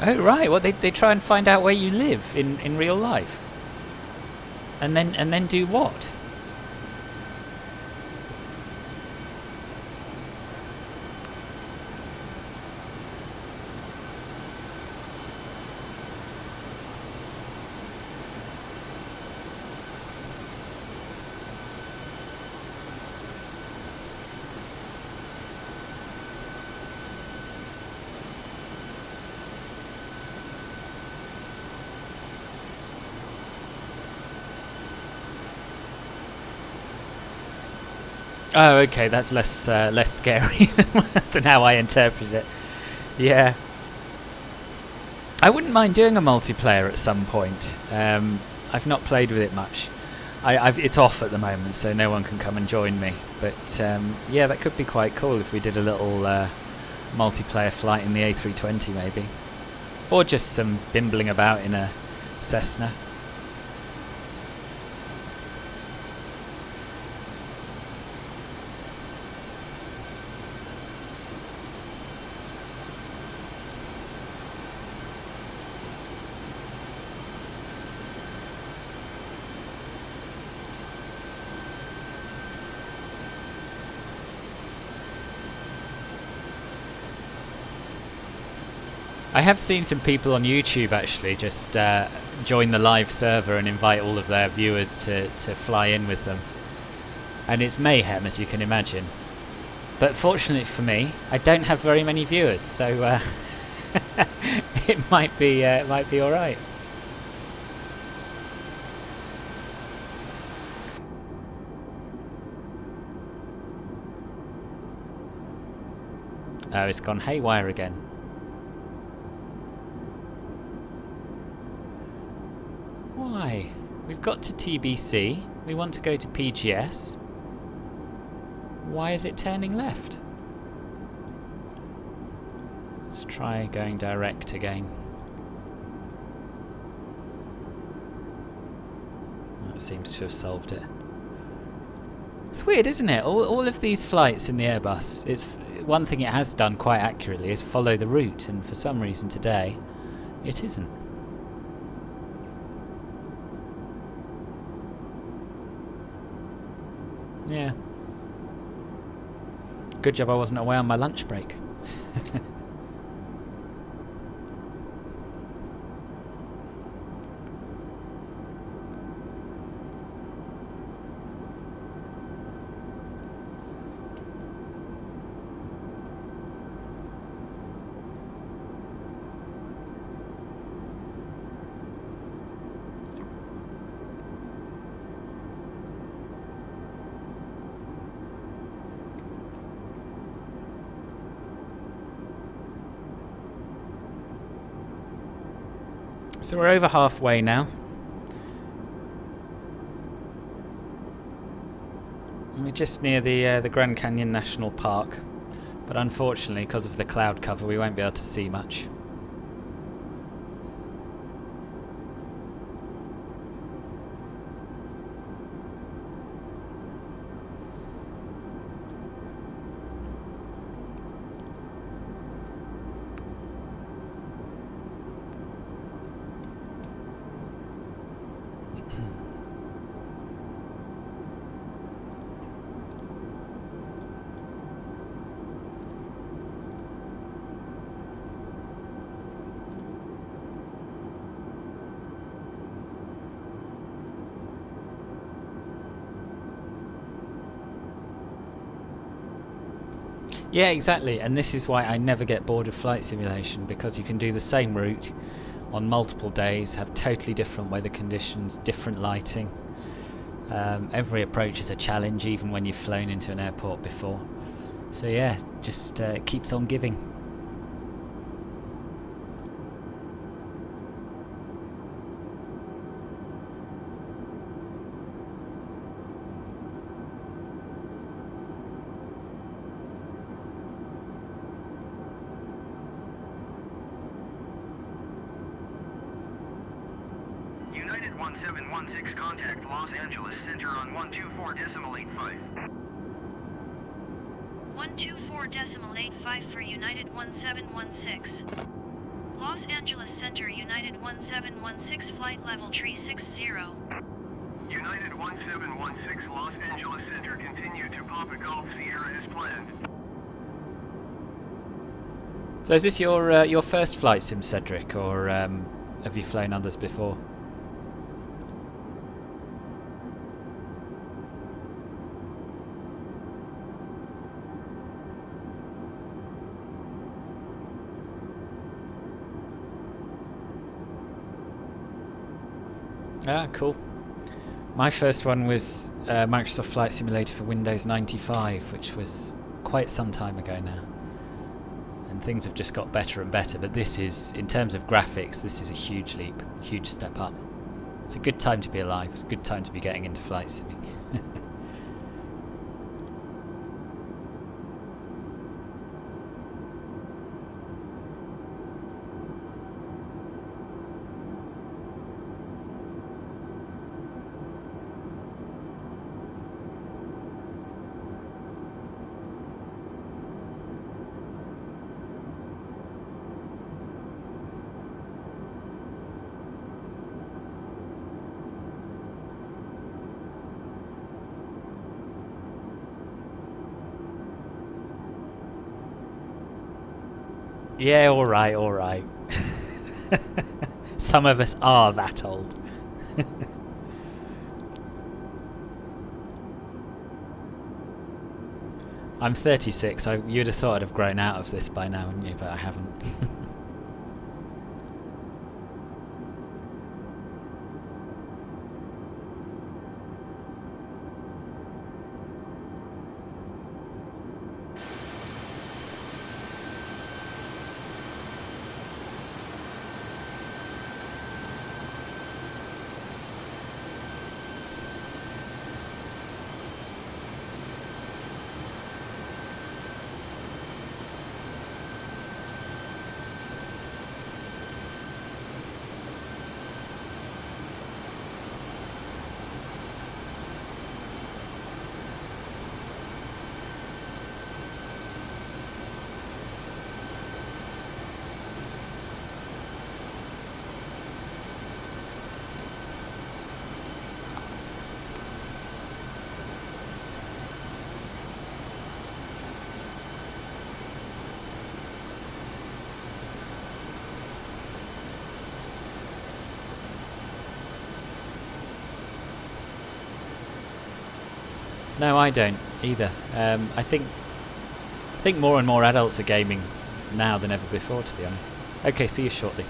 Oh right, well they try and find out where you live in real life, and then do what? Oh, okay, that's less scary than how I interpret it. Yeah, I wouldn't mind doing a multiplayer at some point. I've not played with it much. It's off at the moment, so no one can come and join me. But yeah, that could be quite cool if we did a little multiplayer flight in the A320 maybe, or just some bimbling about in a Cessna. I have seen some people on YouTube actually just join the live server and invite all of their viewers to fly in with them. And it's mayhem, as you can imagine. But fortunately for me, I don't have very many viewers, so it might be all right. Oh, it's gone haywire again. Why? We've got to TBC. We want to go to PGS. Why is it turning left? Let's try going direct again. That seems to have solved it. It's weird, isn't it? All of these flights in the Airbus, it's one thing it has done quite accurately is follow the route, and for some reason today it isn't. Yeah. Good job I wasn't away on my lunch break. So we're over halfway now. We're just near the Grand Canyon National Park, but unfortunately, because of the cloud cover, we won't be able to see much. Yeah, exactly, and this is why I never get bored of flight simulation, because you can do the same route on multiple days, have totally different weather conditions, different lighting. Every approach is a challenge, even when you've flown into an airport before. So yeah, just it keeps on giving. United 1716 contact Los Angeles Center on 124.85. 124.85 for United 1716. Los Angeles Center United 1716 flight level 360. United 1716 Los Angeles Center continue to Papa Golf Sierra as planned. So is this your first flight sim, Cedric, or have you flown others before? Ah, cool. My first one was Microsoft Flight Simulator for Windows 95, which was quite some time ago now. And things have just got better and better, but this is, in terms of graphics, this is a huge leap, huge step up. It's a good time to be alive, it's a good time to be getting into flight simming. Yeah, alright, alright. Some of us are that old. I'm 36, so you'd have thought I'd have grown out of this by now, wouldn't you? But I haven't. No, I don't either. I think more and more adults are gaming now than ever before, to be honest. Okay, see you shortly.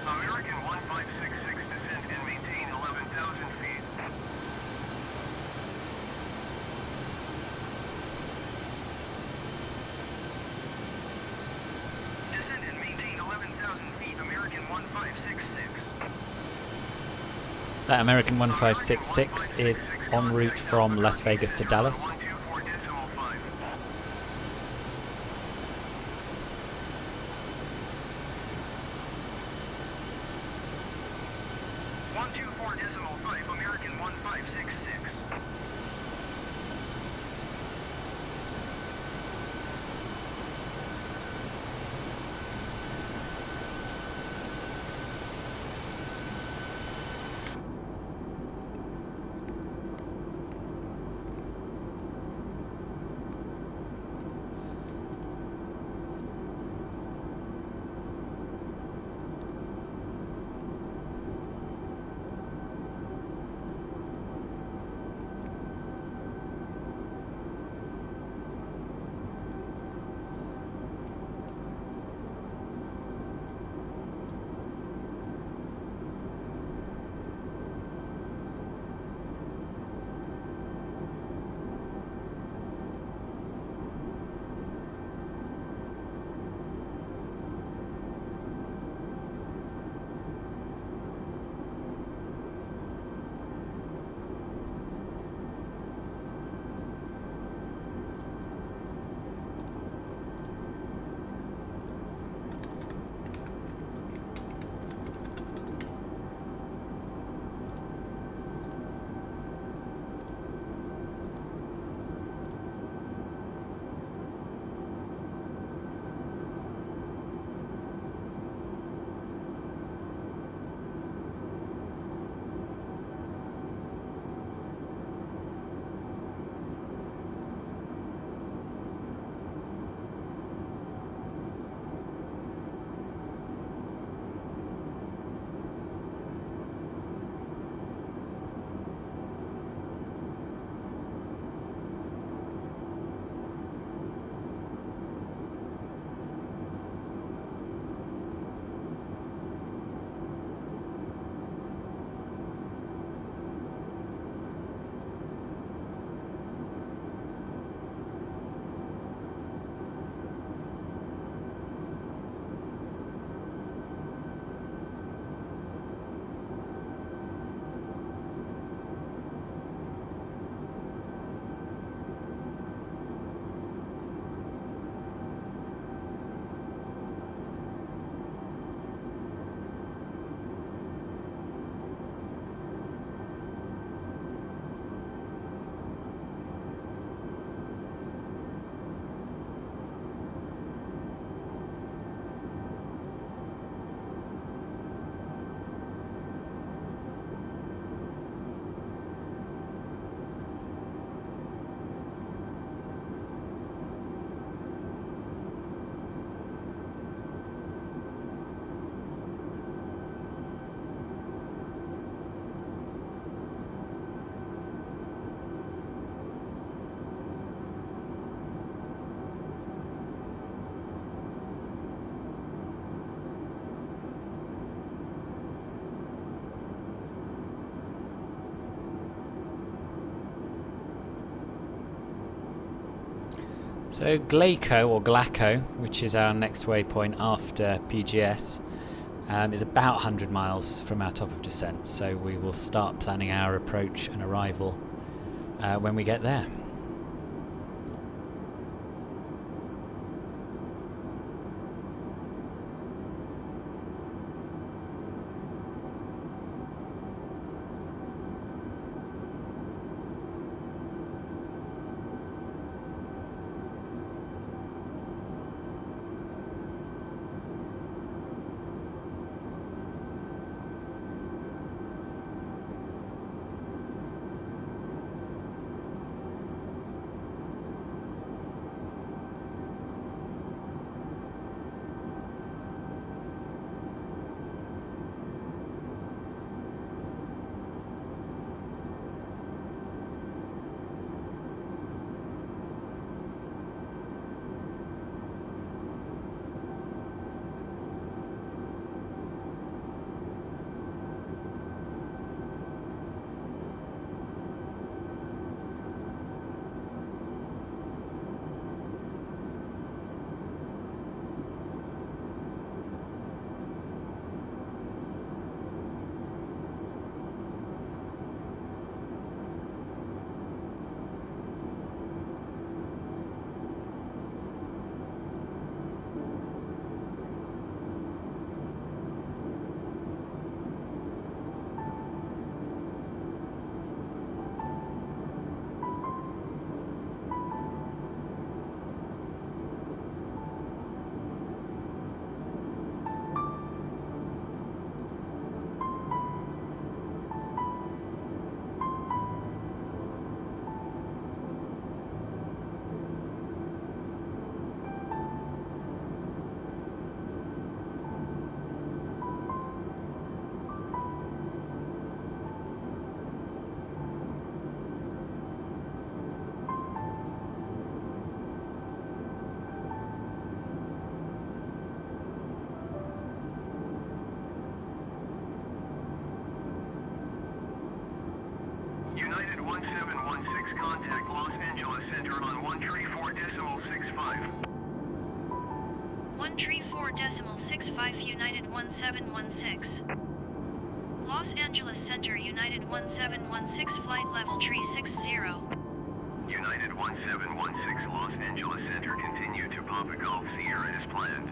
American 1566 descend and maintain 11,000 feet. Descend and maintain 11,000 feet, American 1566. That American 1566 is en route from Las Vegas to Dallas. 124.5, American 1566. So Glaco, which is our next waypoint after PGS, is about 100 miles from our top of descent, so we will start planning our approach and arrival when we get there. United 1716, contact Los Angeles Center on 134.65. 134.65 United 1716. Los Angeles Center United 1716 flight level 360. United 1716 Los Angeles Center, continue to Papa Golf Sierra as planned.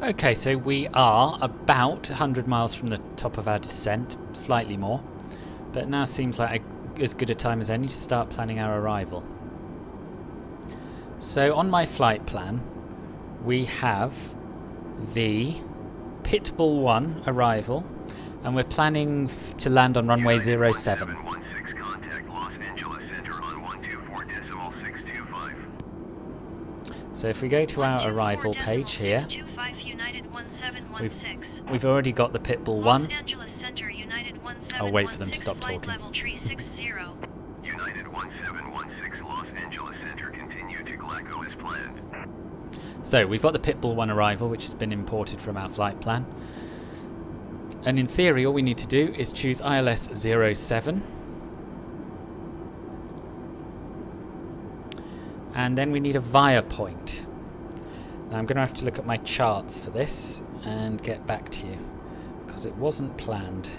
Okay, so we are about 100 miles from the top of our descent, slightly more, but now seems like as good a time as any to start planning our arrival. So on my flight plan, we have the Pitbull 1 arrival, and we're planning to land on runway 07. UA1716 contact Los Angeles Center on 124.625. So if we go to our arrival page here, we've already got the Pitbull 1. I'll wait for them to stop talking. United 1716 Los Angeles Center, continue to Glasgow as planned. So we've got the Pitbull 1 arrival, which has been imported from our flight plan. And in theory, all we need to do is choose ILS 07. And then we need a via point. Now I'm going to have to look at my charts for this and get back to you, because it wasn't planned.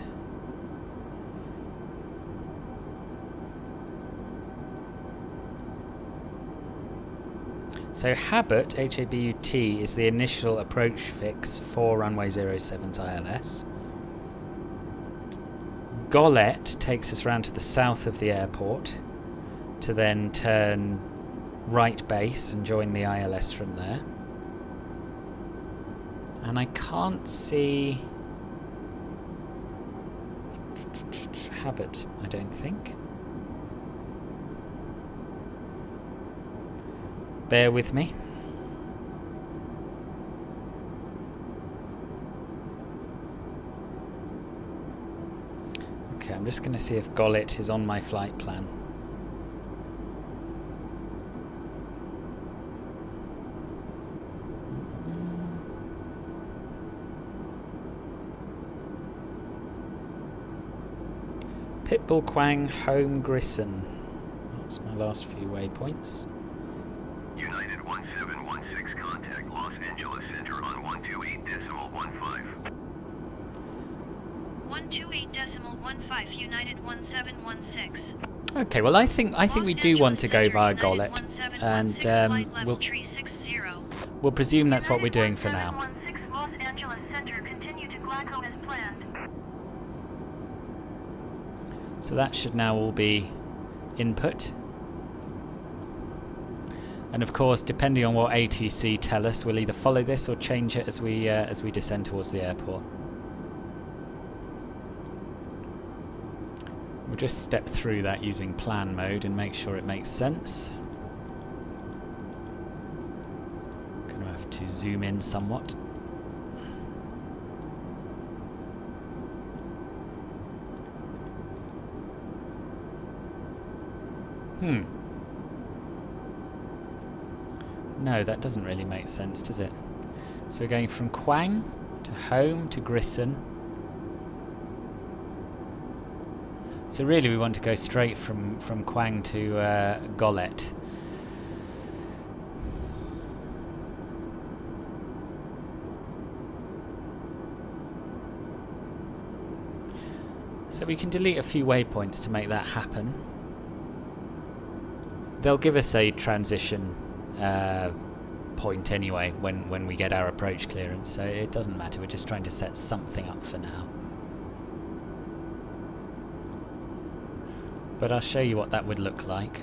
So Habut, H-A-B-U-T, is the initial approach fix for runway 07's ILS. Gollet takes us round to the south of the airport to then turn right base and join the ILS from there. And I can't see Habut, I don't think. Bear with me. Okay, I'm just going to see if Gollet is on my flight plan. Pitbull Quang, Home Grisson. That's my last few waypoints. United 1716 contact Los Angeles Center on 128.15. 128.15 United 1716. Okay, well I think we do want to go via Gollet, and we'll presume that's what we're doing for now. 1716 Los Angeles Center, continue to Glasgow as planned. So that should now all be input. And of course, depending on what ATC tell us, we'll either follow this or change it as we descend towards the airport. We'll just step through that using plan mode and make sure it makes sense. Gonna have to zoom in somewhat. No, that doesn't really make sense, does it? So we're going from Quang to Home to Grisson. So really we want to go straight from Quang to Gollet. So we can delete a few waypoints to make that happen. They'll give us a transition point anyway when we get our approach clearance, so it doesn't matter. We're just trying to set something up for now. But I'll show you what that would look like.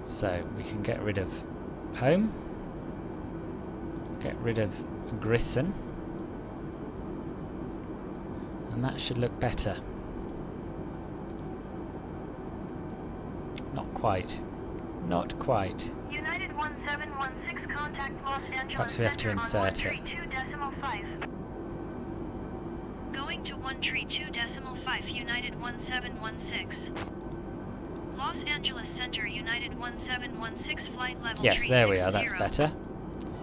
So we can get rid of Home, get rid of Grisson, and that should look better. Not quite. Not quite. United 1716 contact Los Angeles. Perhaps we have to insert it. Going to 132.5 United 1716. Los Angeles Center United 1716 flight level. Yes, there we are, that's better.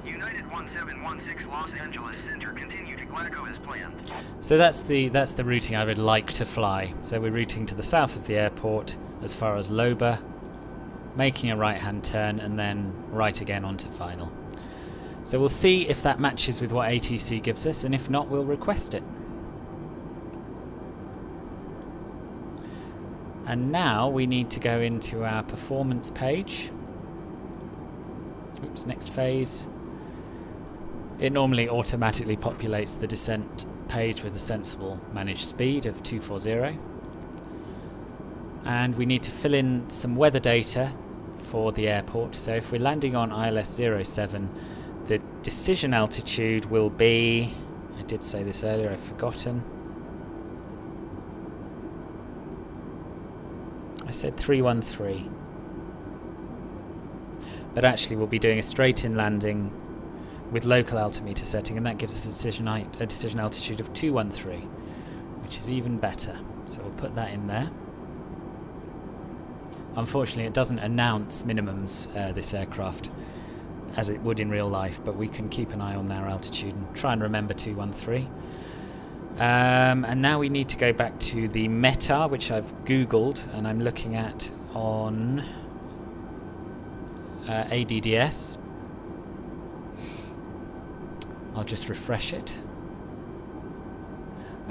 United 1716 Los Angeles Center, continue to Glasgow as planned. So that's the routing I would like to fly. So we're routing to the south of the airport as far as Loba, making a right-hand turn and then right again onto final. So we'll see if that matches with what ATC gives us, and if not, we'll request it. And now we need to go into our performance page Oops, next phase. It normally automatically populates the descent page with a sensible managed speed of 240. And we need to fill in some weather data for the airport. So if we're landing on ILS 07, the decision altitude will be, I did say this earlier, I've forgotten. I said 313. But actually we'll be doing a straight in landing with local altimeter setting, and that gives us a decision altitude of 213, which is even better. So we'll put that in there. Unfortunately it doesn't announce minimums, this aircraft, as it would in real life, but we can keep an eye on our altitude and try and remember 213. And now we need to go back to the METAR, which I've googled and I'm looking at on ADDS. I'll just refresh it.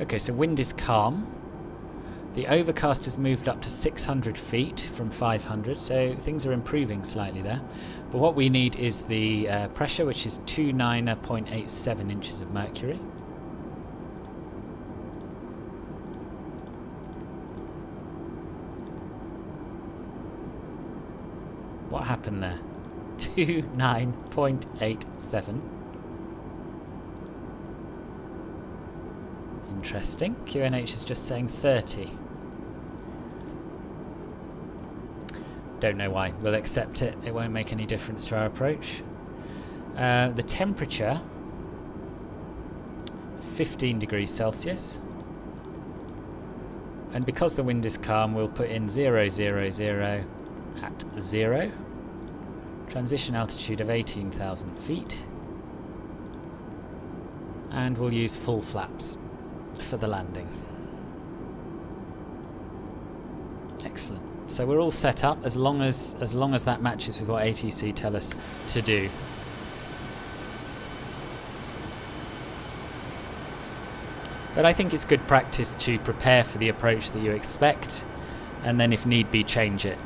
Okay, so wind is calm. The overcast has moved up to 600 feet from 500, so things are improving slightly there. But what we need is the pressure, which is 29.87 inches of mercury. What happened there? 29.87. Interesting. QNH is just saying 30. Don't know why. We'll accept it. It won't make any difference to our approach. The temperature is 15 degrees Celsius. And because the wind is calm, we'll put in 000 at 0. Transition altitude of 18,000 feet. And we'll use full flaps for the landing. Excellent. So we're all set up as long as that matches with what ATC tell us to do. But I think it's good practice to prepare for the approach that you expect, and then if need be, change it.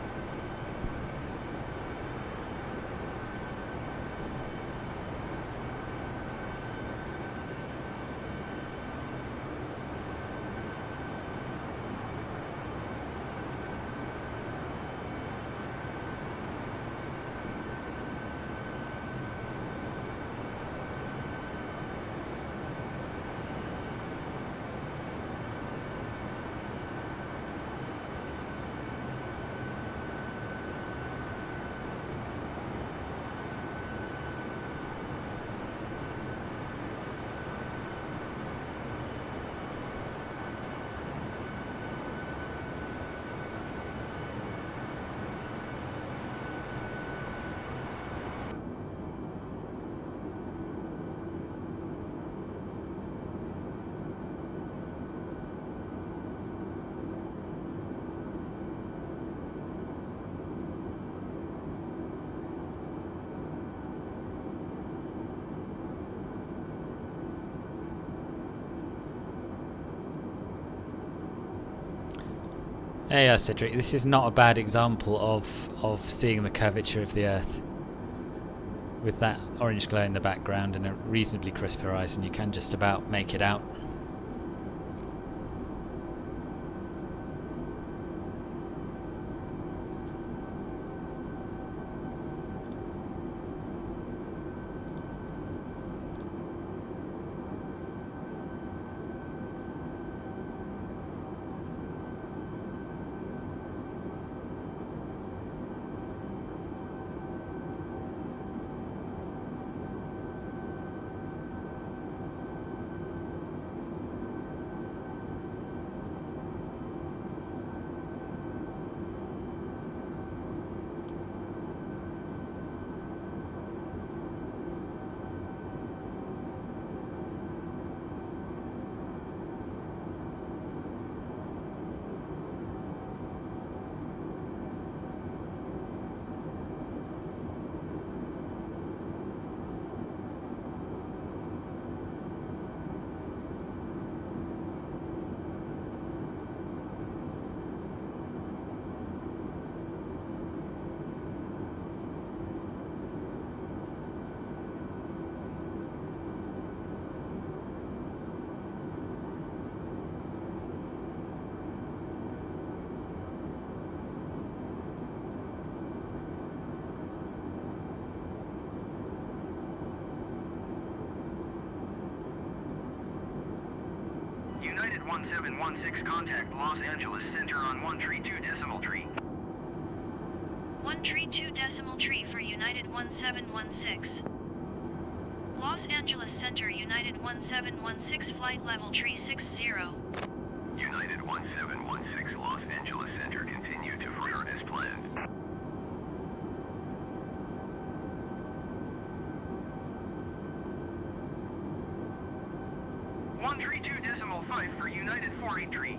Yeah, Cedric, this is not a bad example of seeing the curvature of the Earth. With that orange glow in the background and a reasonably crisp horizon, you can just about make it out. United 1716, contact Los Angeles Center on 132 decimal tree. 132 decimal tree for United 1716. Los Angeles Center United 1716 flight level tree 60. United 1716 Los Angeles Center, continue to Freer as planned. One 32 decimal 5 for United 483.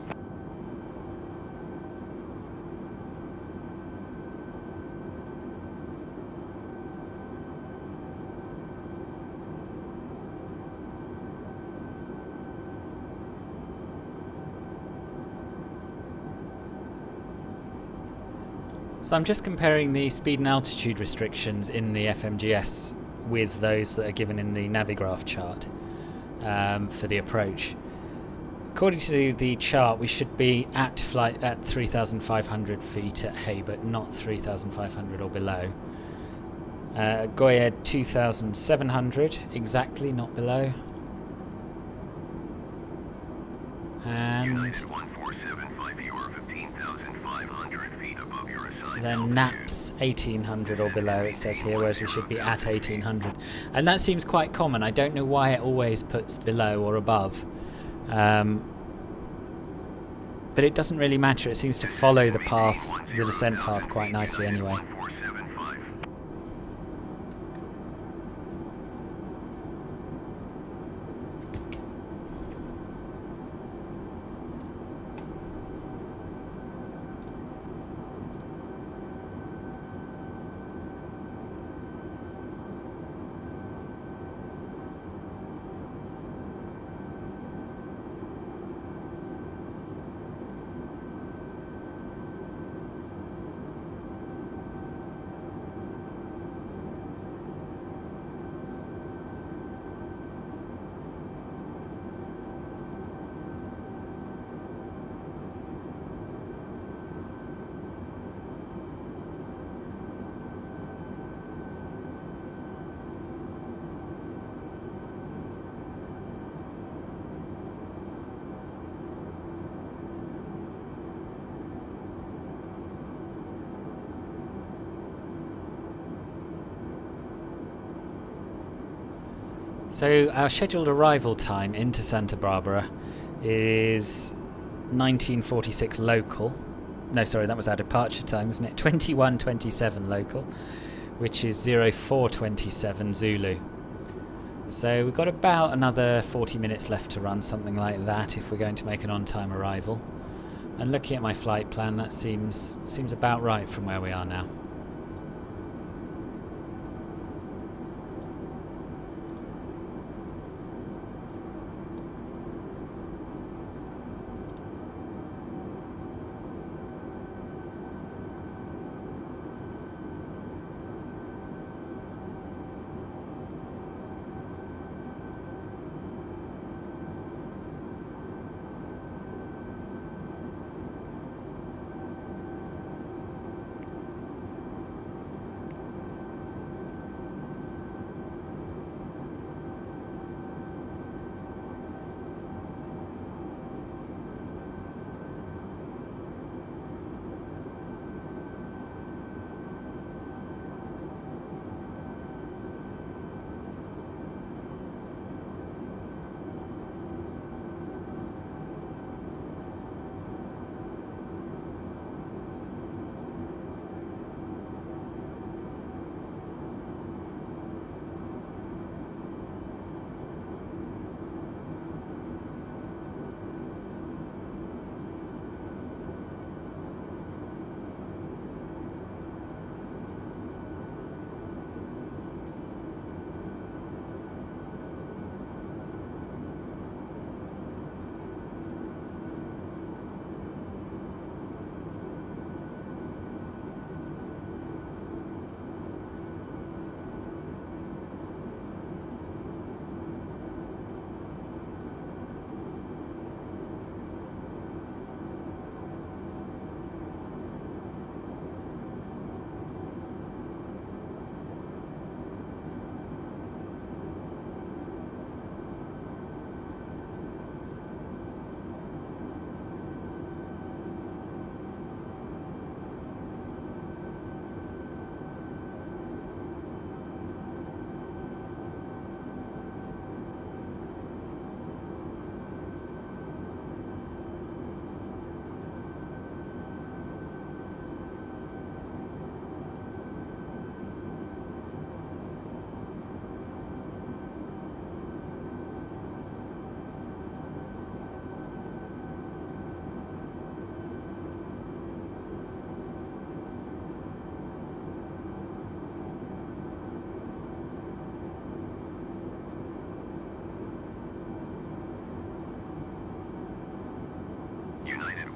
So I'm just comparing the speed and altitude restrictions in the FMGS with those that are given in the Navigraph chart for the approach. According to the chart, we should be at flight at 3,500 feet at Hay, but not 3,500 or below. Goya 2,700 exactly, not below. And then NAPS 1800 or below, it says here, whereas we should be at 1800. And that seems quite common. I don't know why it always puts below or above. But it doesn't really matter. It seems to follow the path, the descent path, quite nicely anyway. So our scheduled arrival time into Santa Barbara is 1946 local. No, sorry, that was our departure time, wasn't it? 21:27 local, which is 04:27 Zulu. So we've got about another 40 minutes left to run, something like that, if we're going to make an on-time arrival. And looking at my flight plan, that seems about right from where we are now.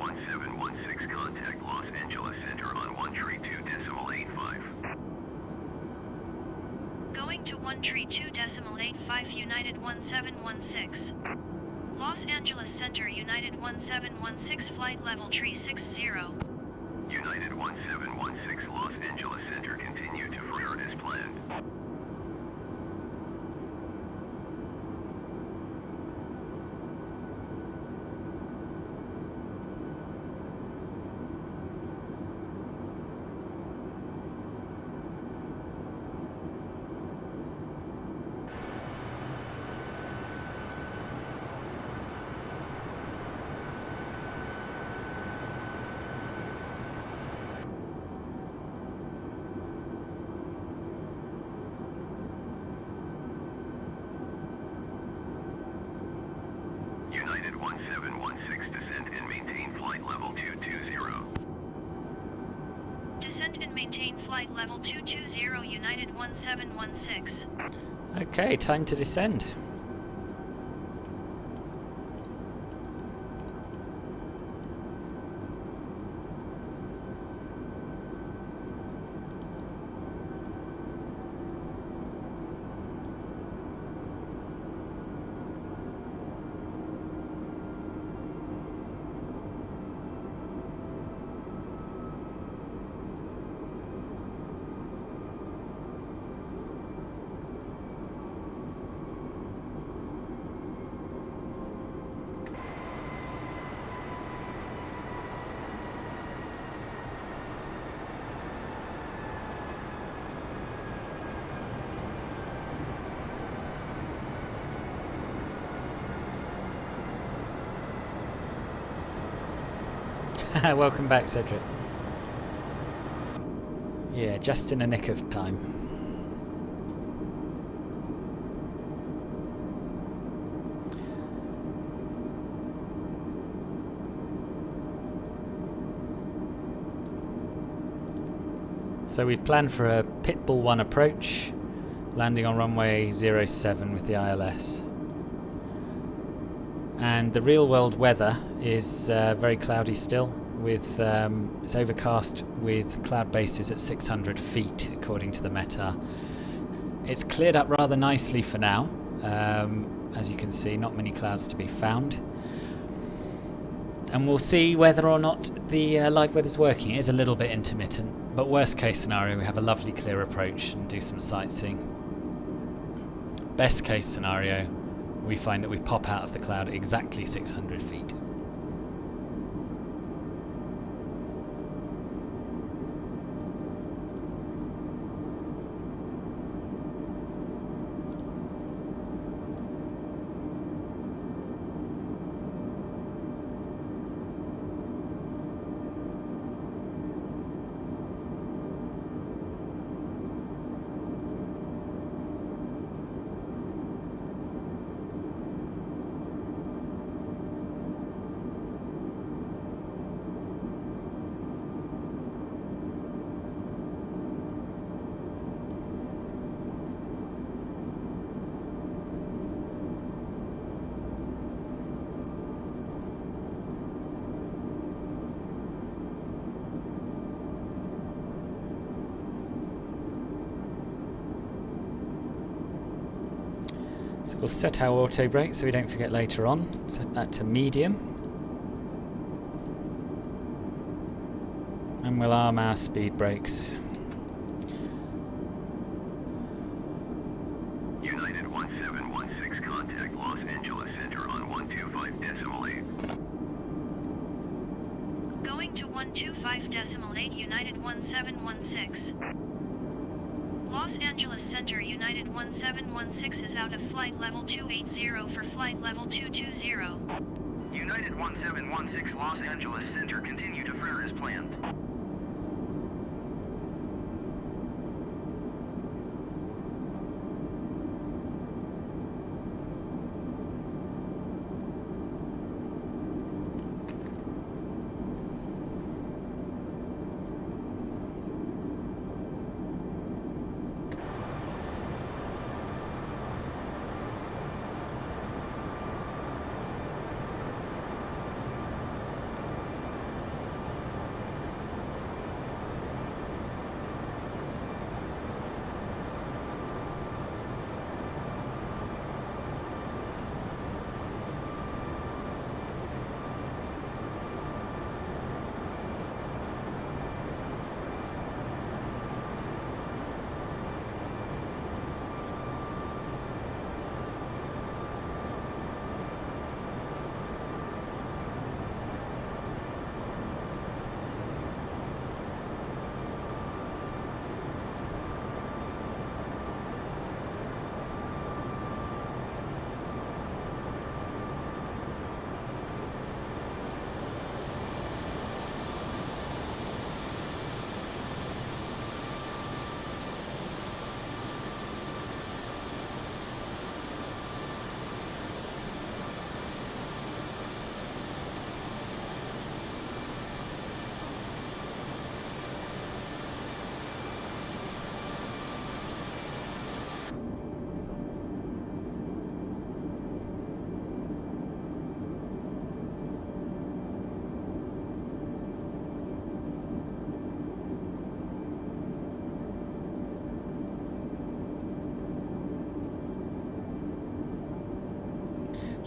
UA1716 contact Los Angeles Center on 132.85. Going to 132.85 United 1716. Los Angeles Center United 1716 flight level 360. United 1716 Los Angeles Center continue to flare as planned. United 1716 descent and maintain flight level 220. Descent and maintain flight level 220 United 1716. Okay, time to descend. Welcome back, Cedric. Yeah, just in a nick of time. So we've planned for a Pitbull 1 approach, landing on runway 07 with the ILS. And the real world weather is very cloudy still, with it's overcast with cloud bases at 600 feet according to the METAR. It's cleared up rather nicely for now, as you can see, not many clouds to be found. And we'll see whether or not the live weather's working. It is a little bit intermittent, but worst case scenario we have a lovely clear approach and do some sightseeing. Best case scenario, we find that we pop out of the cloud at exactly 600 feet. So we'll set our auto brake so we don't forget later on. Set that to medium. And we'll arm our speed brakes. United 1716 contact Los Angeles Center on 125.8. Going to 125.8 United 1716. Los Angeles Center United 1716 is out of flight level 280 for flight level 220. United 1716 Los Angeles Center continue to flare as planned.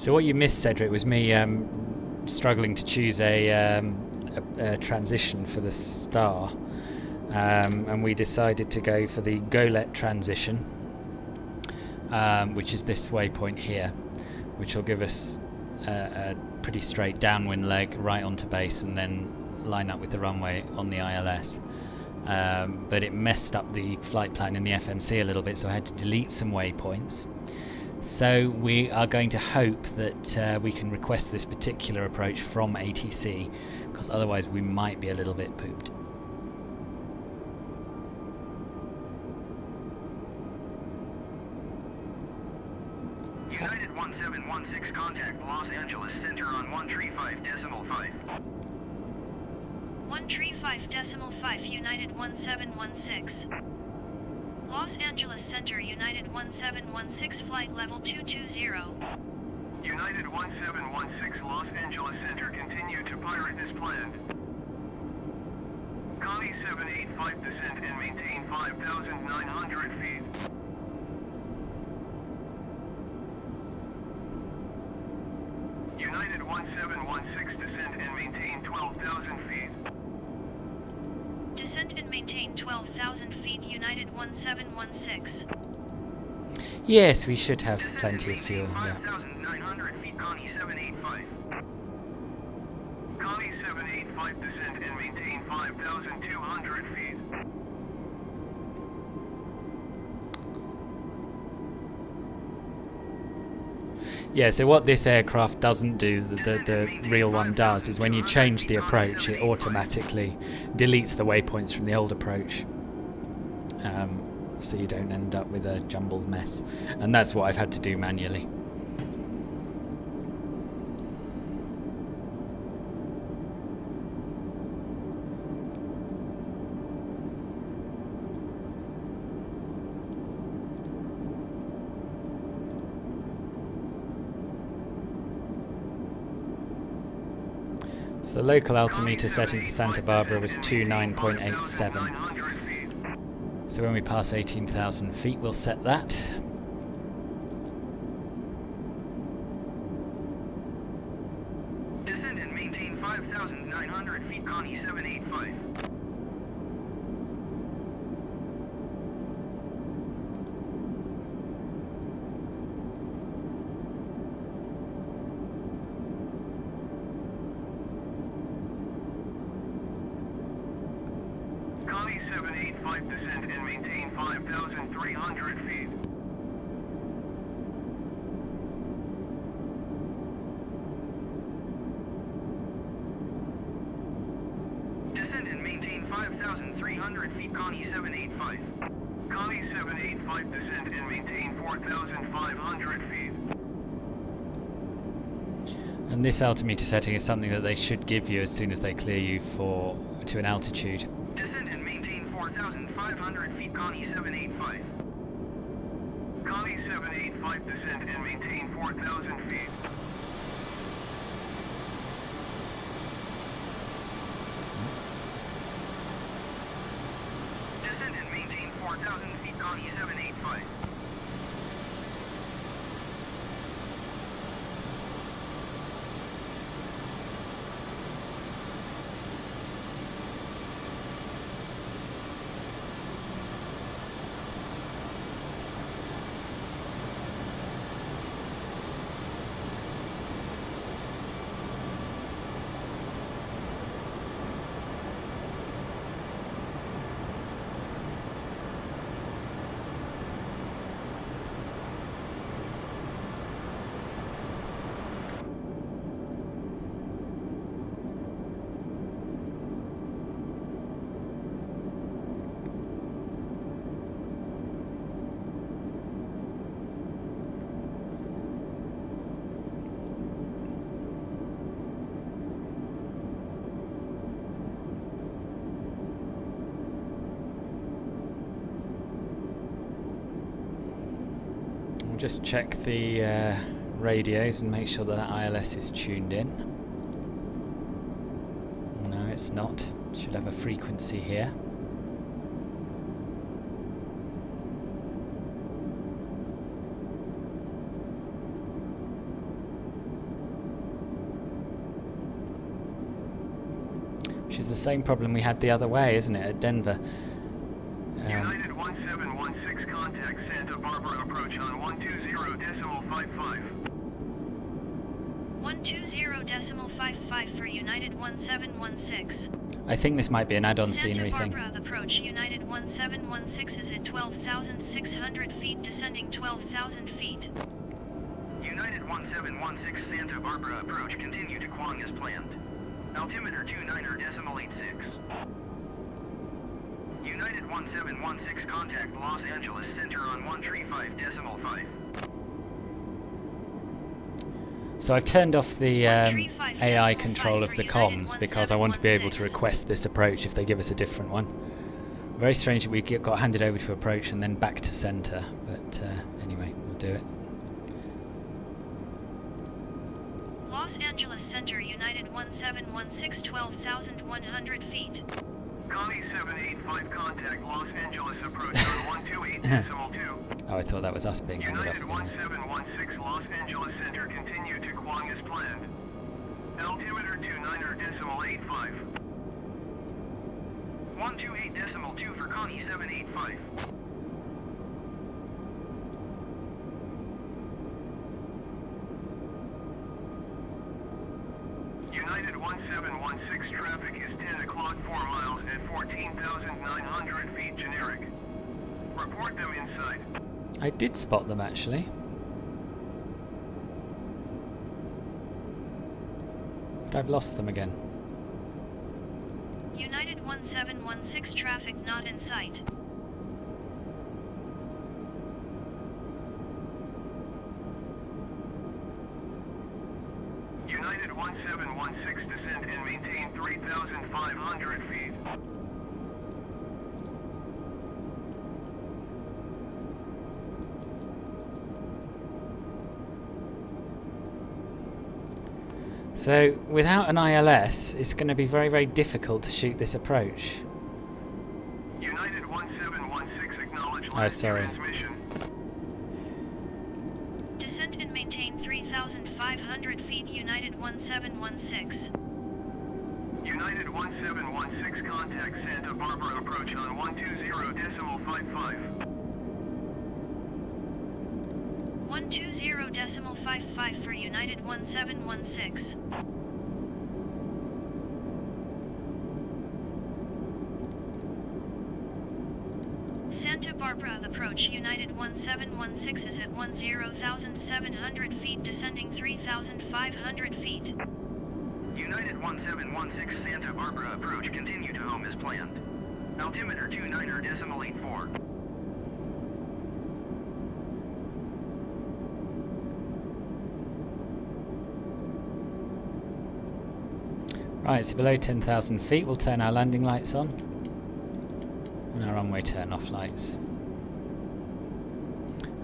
So what you missed, Cedric, was me struggling to choose a transition for the star, and we decided to go for the GoLet transition, which is this waypoint here, which will give us a pretty straight downwind leg right onto base and then line up with the runway on the ILS. But it messed up the flight plan in the FMC a little bit, so I had to delete some waypoints. So we are going to hope that we can request this particular approach from ATC, because otherwise we might be a little bit pooped. United 1716, contact Los Angeles Center on 135.5. 135.5 United 1716. Los Angeles Center United 1716 flight level 220. United 1716 Los Angeles Center, continue to pirate as planned. Connie 785 descent and maintain 5,900 feet. United 1716 descent and maintain 12,000 feet. Descent and maintain 12,000 feet United 1716. Yes, we should have plenty of fuel. Yeah. 5,900 feet, Connie 785. Connie 785 descent and maintain 5,200 feet. Yeah, so what this aircraft doesn't do, the real one does, is when you change the approach, it automatically deletes the waypoints from the old approach. So you don't end up with a jumbled mess. And that's what I've had to do manually. So the local altimeter setting for Santa Barbara was 29.87. So when we pass 18,000 feet, we'll set that. Descend and maintain 5,900 feet, Connie 785. Connie 785 descend and maintain 5,300 feet. Descend and maintain 5,300 feet, Connie 785. Connie 785 descend and maintain 4,500 feet. And this altimeter setting is something that they should give you as soon as they clear you to an altitude. Descend and maintain 4,500 feet, Connie 785. Connie 785 descend and maintain 4,000 feet. Descend and maintain 4,000 feet, Connie 785. Just check the radios and make sure that ILS is tuned in. No, it's not. Should have a frequency here. is the same problem we had the other way, isn't it, at Denver? United 1716 contact Santa Barbara approach on 120.55. 120.55 for United 1716. I think this might be an add-on scenery Santa thing. Barbara approach United 1716 is at 12,600 feet, descending 12,000 feet. United 1716 Santa Barbara approach continue to Kwang as planned. Altimeter 29.86. United 1716 contact Los Angeles Center on 135.5. So I've turned off the AI 135.5 control of for the United comms because I want to be able to 1716. request this approach if they give us a different one. Very strange that we got handed over to approach and then back to centre, but anyway, we'll do it. Los Angeles Center United 1716 12,100 feet. Connie 785 contact Los Angeles approach on 128.2. Oh, I thought that was us being handed off. United 1716 Los Angeles Center continue to Kwang as planned. Altimeter 29.85. 128.2 for Connie 785. United 1716 traffic is 10 o'clock 4 miles at 14,900 feet generic. Report them inside. I did spot them actually. But I've lost them again. United 1716 traffic not in sight. United 1716 descend and maintain 3,500 feet. So without an ILS, it's going to be very, very difficult to shoot this approach. United 1716 acknowledge Oh, last sorry. transmission. Descent and maintain 3,500 feet United 1716. United 1716 contact Santa Barbara approach on 120.55. 120.55 for United 1716. Santa Barbara approach United 1716 is at 10,700 feet, descending 3,500 feet. United 1716 Santa Barbara approach continue to home as planned. Altimeter 29.84. Right, so below 10,000 feet, we'll turn our landing lights on. And our runway turn-off lights.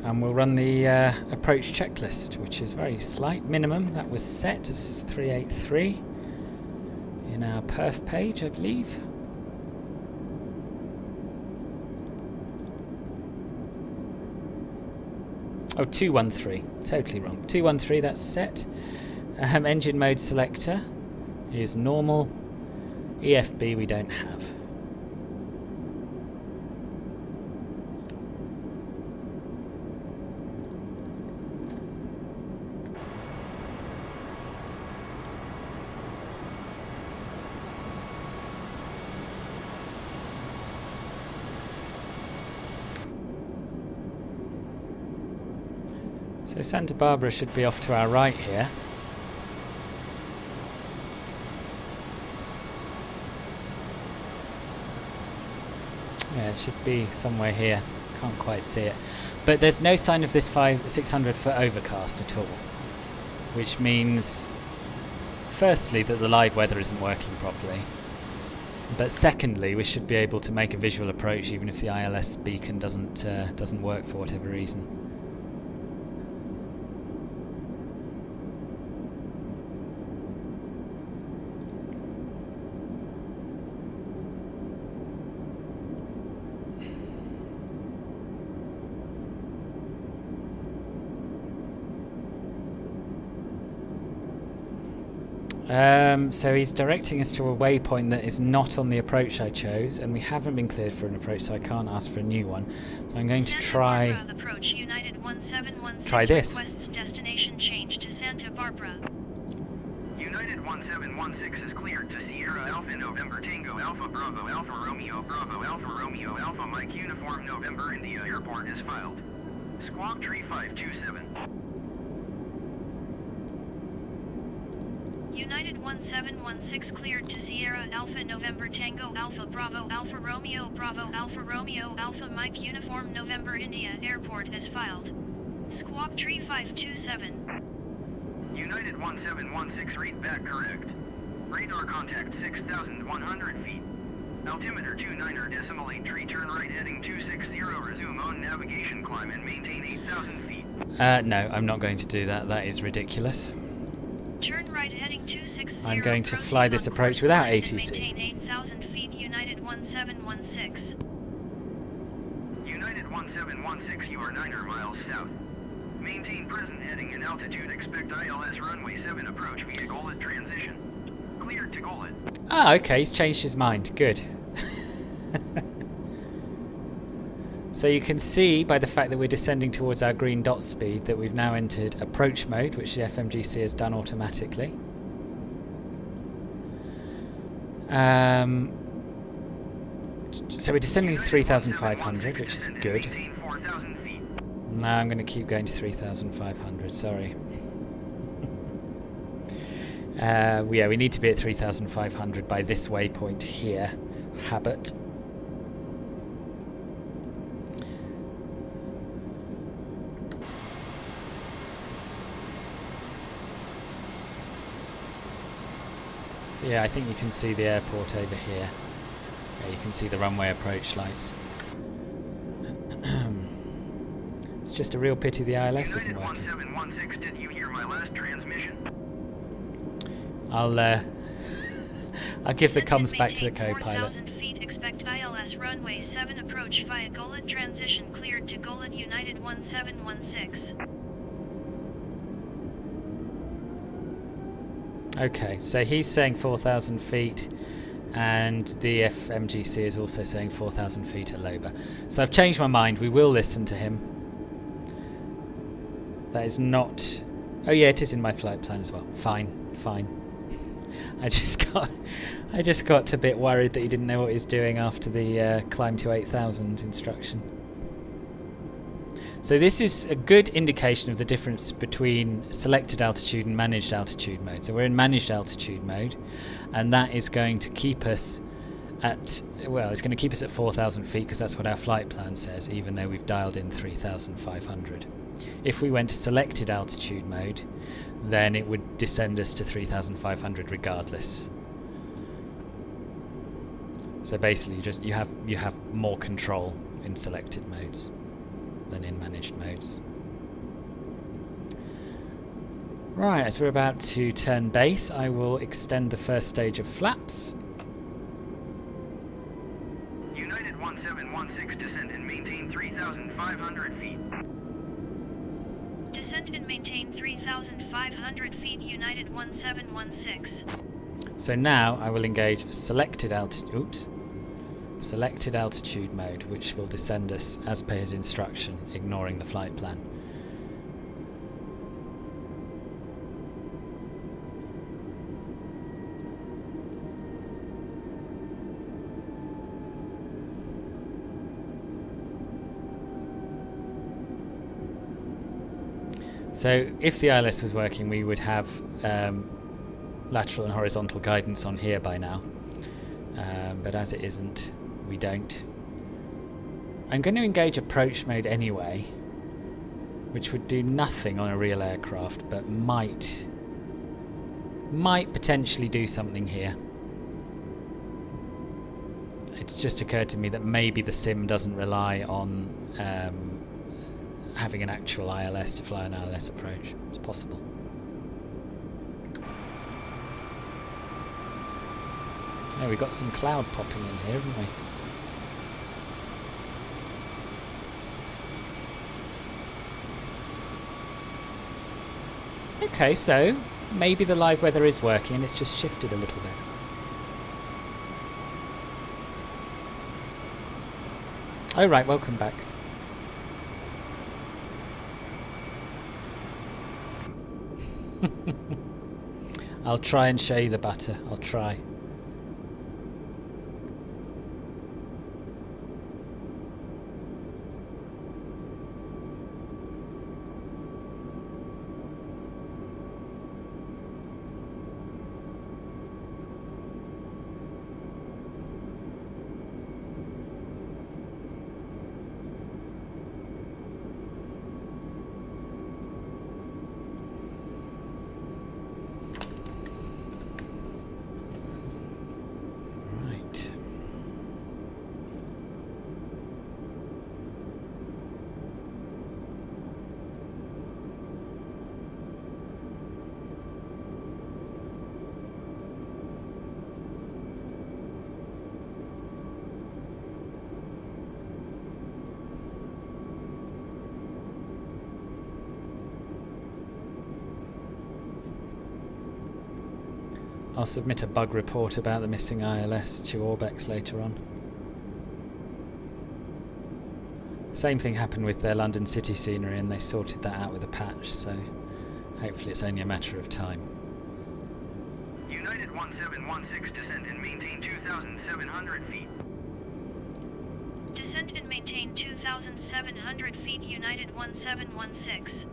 And we'll run the approach checklist, which is very slight minimum. That was set as 383 in our perf page, I believe. Oh, 213. Totally wrong. 213, that's set. Engine mode selector is normal. EFB we don't have. So Santa Barbara should be off to our right here. Yeah, it should be somewhere here. Can't quite see it. But there's no sign of this 600 foot overcast at all. Which means, firstly, that the live weather isn't working properly. But secondly, we should be able to make a visual approach even if the ILS beacon doesn't work for whatever reason. So he's directing us to a waypoint that is not on the approach I chose, and we haven't been cleared for an approach, so I can't ask for a new one. So I'm going to try approach United 1716 try this. requests destination change to Santa Barbara. United 1716 is cleared to Sierra Alpha November Tango Alpha Bravo Alpha Romeo Alpha Mike Uniform November India Airport is filed. Squawk Tree 527. United 1716 cleared to Sierra Alpha November Tango Alpha Bravo Alpha Romeo Alpha Mike Uniform November India Airport is filed. Squawk Tree 527. United 1716 read back correct. Radar contact 6,100 feet. Altimeter 29.8 tree turn right heading 260 resume on navigation climb and maintain 8,000 feet. No, I'm not going to do that. That is ridiculous. Turn right heading 260. I'm going to fly this approach without ATC. Maintain 8,000 feet United 1716. United 1716 you are 9 miles south. Maintain present heading and altitude. Expect ILS runway 7 approach via Golet transition. Cleared to Golet. Ah, okay, he's changed his mind. Good. So you can see by the fact that we're descending towards our green dot speed that we've now entered approach mode, which the FMGC has done automatically. So we're descending to 3,500, which is good. No, I'm going to keep going to 3,500, sorry. Yeah, we need to be at 3,500 by this waypoint here, Habit. So yeah, I think you can see the airport over here. Yeah, you can see the runway approach lights. It's just a real pity the ILS isn't working. 1716, did you hear my last transmission? I'll give the comms back to the co-pilot. 4,000 feet, expect ILS runway 7 approach via Golet transition cleared to Golet United 1716. Okay, so he's saying 4,000 feet, and the FMGC is also saying 4,000 feet at Loba. So I've changed my mind. We will listen to him. That is not... Oh yeah, it is in my flight plan as well. Fine, fine. I just got a bit worried that he didn't know what he was doing after the climb to 8,000 instruction. So this is a good indication of the difference between selected altitude and managed altitude mode. So we're in managed altitude mode, and that is going to keep us at, well, it's going to keep us at 4,000 feet because that's what our flight plan says, even though we've dialed in 3,500. If we went to selected altitude mode, then it would descend us to 3,500 regardless. So basically, you have more control in selected modes than in managed modes. Right, as we're about to turn base, I will extend the first stage of flaps. United 1716 descend and maintain 3,500 feet. Descend and maintain 3,500 feet United 1716. So now I will engage selected altitude mode, which will descend us as per his instruction, ignoring the flight plan. So if the ILS was working, we would have lateral and horizontal guidance on here by now, but as it isn't, we don't. I'm going to engage approach mode anyway, which would do nothing on a real aircraft, but might potentially do something here. It's just occurred to me that maybe the sim doesn't rely on having an actual ILS to fly an ILS approach. It's possible. Yeah, we've got some cloud popping in here, haven't we? Okay, so maybe the live weather is working and it's just shifted a little bit. Oh right, welcome back. I'll try and show you the butter. I'll try. I'll submit a bug report about the missing ILS to ORBX later on. Same thing happened with their London city scenery and they sorted that out with a patch, so hopefully it's only a matter of time. United 1716 descend and maintain 2,700 feet. Descent and maintain 2,700 feet. United 1716.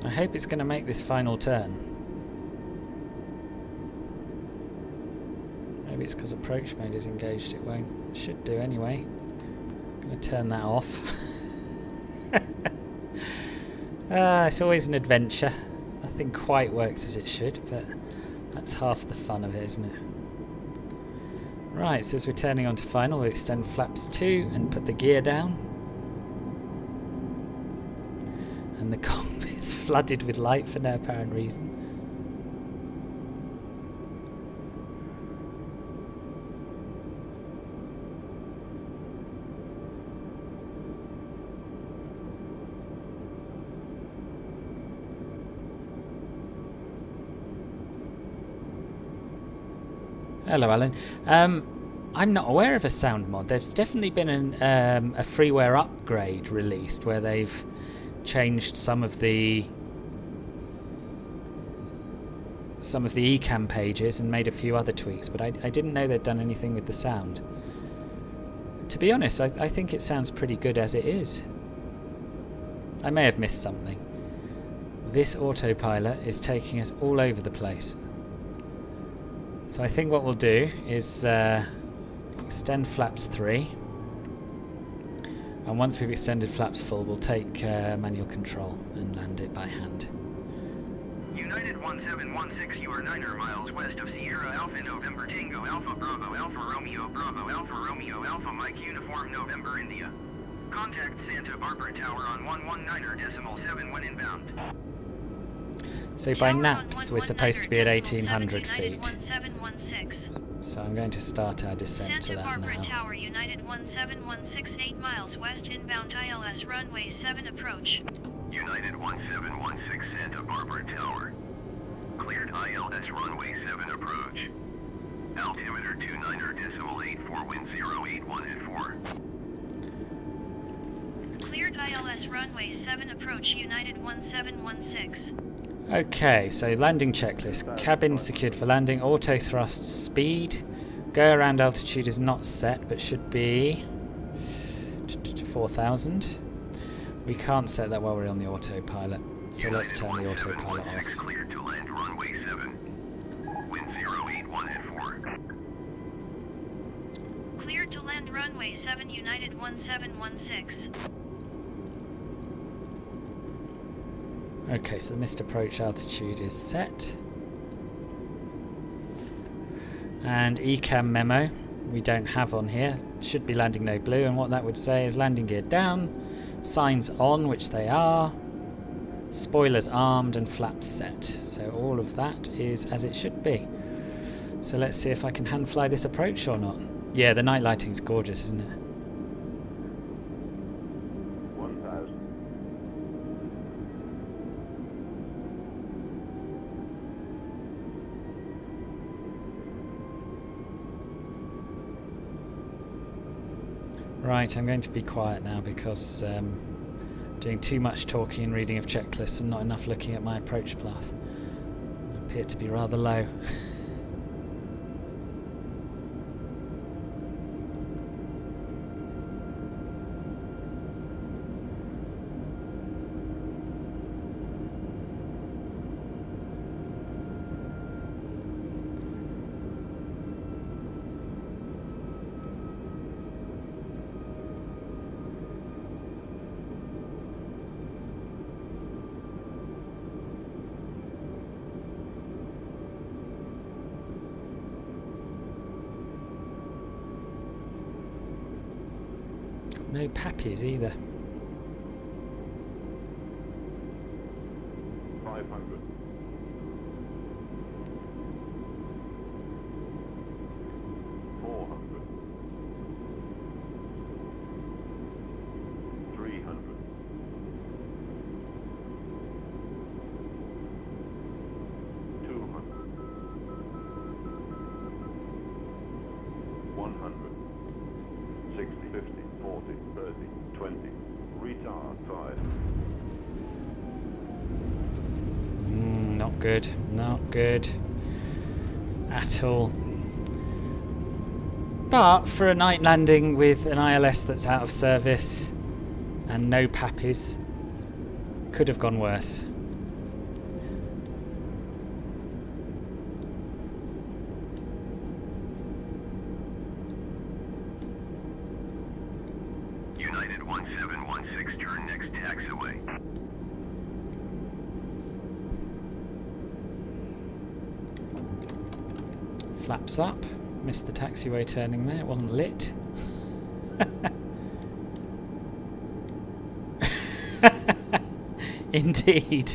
I hope it's going to make this final turn. Maybe it's because approach mode is engaged, it won't. It should do anyway. I'm going to turn that off. It's always an adventure. Nothing quite works as it should, but that's half the fun of it, isn't it? Right, so as we're turning onto final, we'll extend flaps 2 and put the gear down. And the cockpit's flooded with light for no apparent reason. Hello, Alan. I'm not aware of a sound mod. There's definitely been a freeware upgrade released where they've changed some of the eCam pages and made a few other tweaks, but I didn't know they'd done anything with the sound. To be honest, I think it sounds pretty good as it is. I may have missed something. This autopilot is taking us all over the place. So I think what we'll do is extend flaps 3. And once we've extended flaps full, we'll take manual control and land it by hand. United 1716, you are 9 miles west of Sierra Alpha November Tango Alpha Bravo Alpha Romeo Alpha Mike Uniform November India. Contact Santa Barbara Tower on 119.7 when inbound. So by naps, we're supposed to be at 1800 feet. 1716. So I'm going to start our descent to Santa that Barbara now. Tower, United 1716, 8 miles west inbound ILS runway 7 approach. United 1716 Santa Barbara Tower. Cleared ILS runway 7 approach. Altimeter 29.84, wind 081 at 4. Cleared ILS runway 7 approach, United 1716. Okay, so landing checklist. Cabin secured for landing. Auto thrust speed. Go around altitude is not set, but should be 4,000. We can't set that while we're on the autopilot, so let's turn the autopilot off. Cleared to land runway 7. Wind 081 at 4. Cleared to land runway 7, United 1716. Okay, so the missed approach altitude is set. And ECAM memo we don't have on here. Should be landing no blue, and what that would say is landing gear down, signs on, which they are, spoilers armed, and flaps set. So all of that is as it should be. So let's see if I can hand fly this approach or not. Yeah, the night lighting's gorgeous, isn't it? 1000. Right, I'm going to be quiet now because doing too much talking and reading of checklists and not enough looking at my approach path. I appear to be rather low. No pappies either. 500. 400. 300. 200. 100. 60, 50, 40, 30, 20. Retard 5. Not good. Not good. At all. But for a night landing with an ILS that's out of service and no pappies, could have gone worse. United 1716, turn next taxiway. Flaps up. Missed the taxiway turning there. It wasn't lit. Indeed.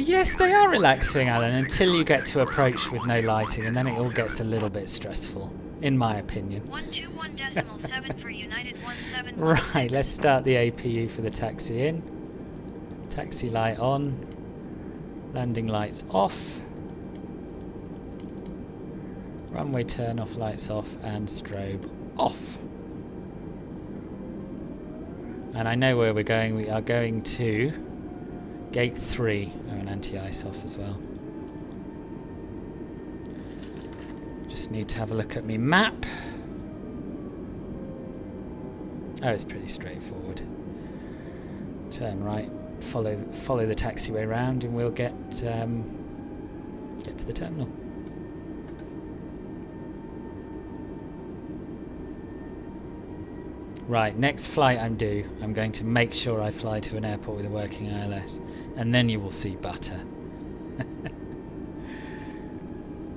Yes, they are relaxing, Alan, until you get to approach with no lighting, and then it all gets a little bit stressful, in my opinion. 121.7 for United 1716. Right, let's start the APU for the taxi in. Taxi light on. Landing lights off. Runway turn off, lights off, and strobe off. And I know where we're going. We are going to Gate 3. Oh, and anti-ice off as well. Just need to have a look at my map. Oh, it's pretty straightforward. Turn right, follow the taxiway round, and we'll get to the terminal. Right, next flight I'm going to make sure I fly to an airport with a working ILS, and then you will see butter.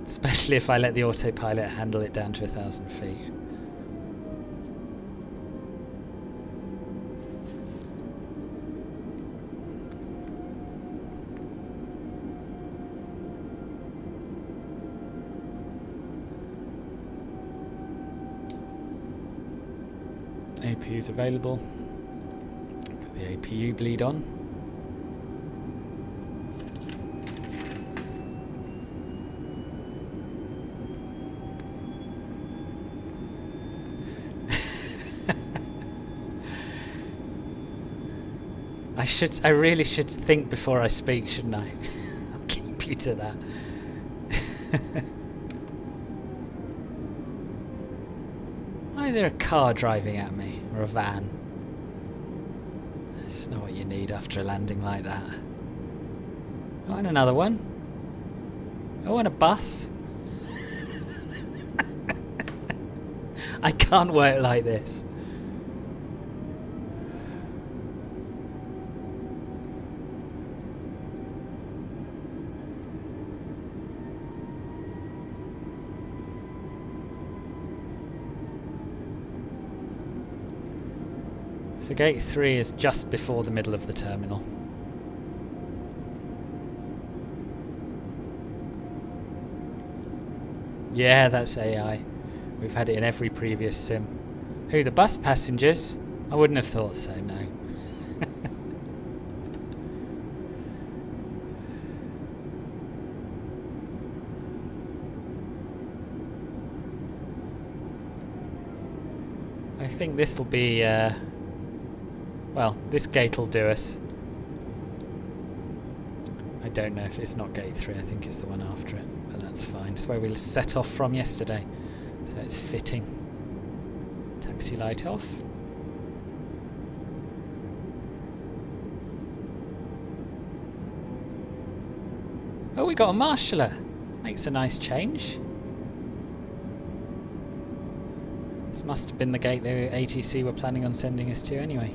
Especially if I let the autopilot handle it down to 1,000 feet. APU's available. Put the APU bleed on. I really should think before I speak, shouldn't I? I'll keep you to that. Why is there a car driving at me? Or a van? It's not what you need after a landing like that. Oh, and another one. Oh, and a bus. I can't work like this. So gate 3 is just before the middle of the terminal. Yeah, that's AI. We've had it in every previous sim. Who, the bus passengers? I wouldn't have thought so, no. I think this will be, well, this gate will do us. I don't know if it's not gate 3, I think it's the one after it, but that's fine. It's where we set off from yesterday, so it's fitting. Taxi light off. Oh, we got a marshaller. Makes a nice change. This must have been the gate the ATC were planning on sending us to anyway.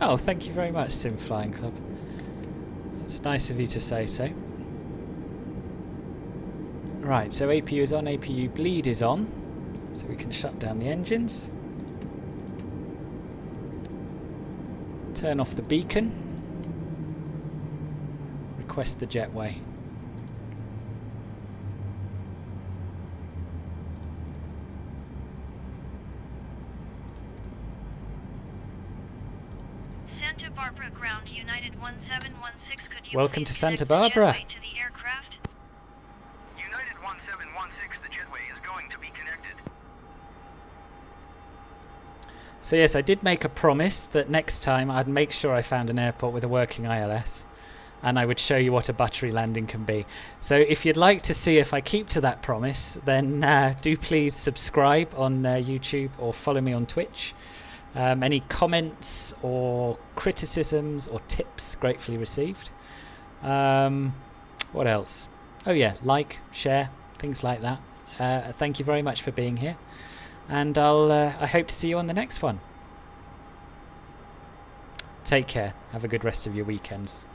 Oh, thank you very much, Sim Flying Club. It's nice of you to say so. Right, so APU is on, APU bleed is on, so we can shut down the engines. Turn off the beacon. Request the jetway. Santa Barbara ground United 1716, could you Welcome please to Santa connect the Barbara. jetway to the aircraft? United 1716, the jetway is going to be connected. So yes, I did make a promise that next time I'd make sure I found an airport with a working ILS, and I would show you what a buttery landing can be. So if you'd like to see if I keep to that promise, then do please subscribe on YouTube or follow me on Twitch. Any comments or criticisms or tips gratefully received. What else? Oh yeah, like, share, things like that. Thank you very much for being here, and I hope to see you on the next one. Take care. Have a good rest of your weekends.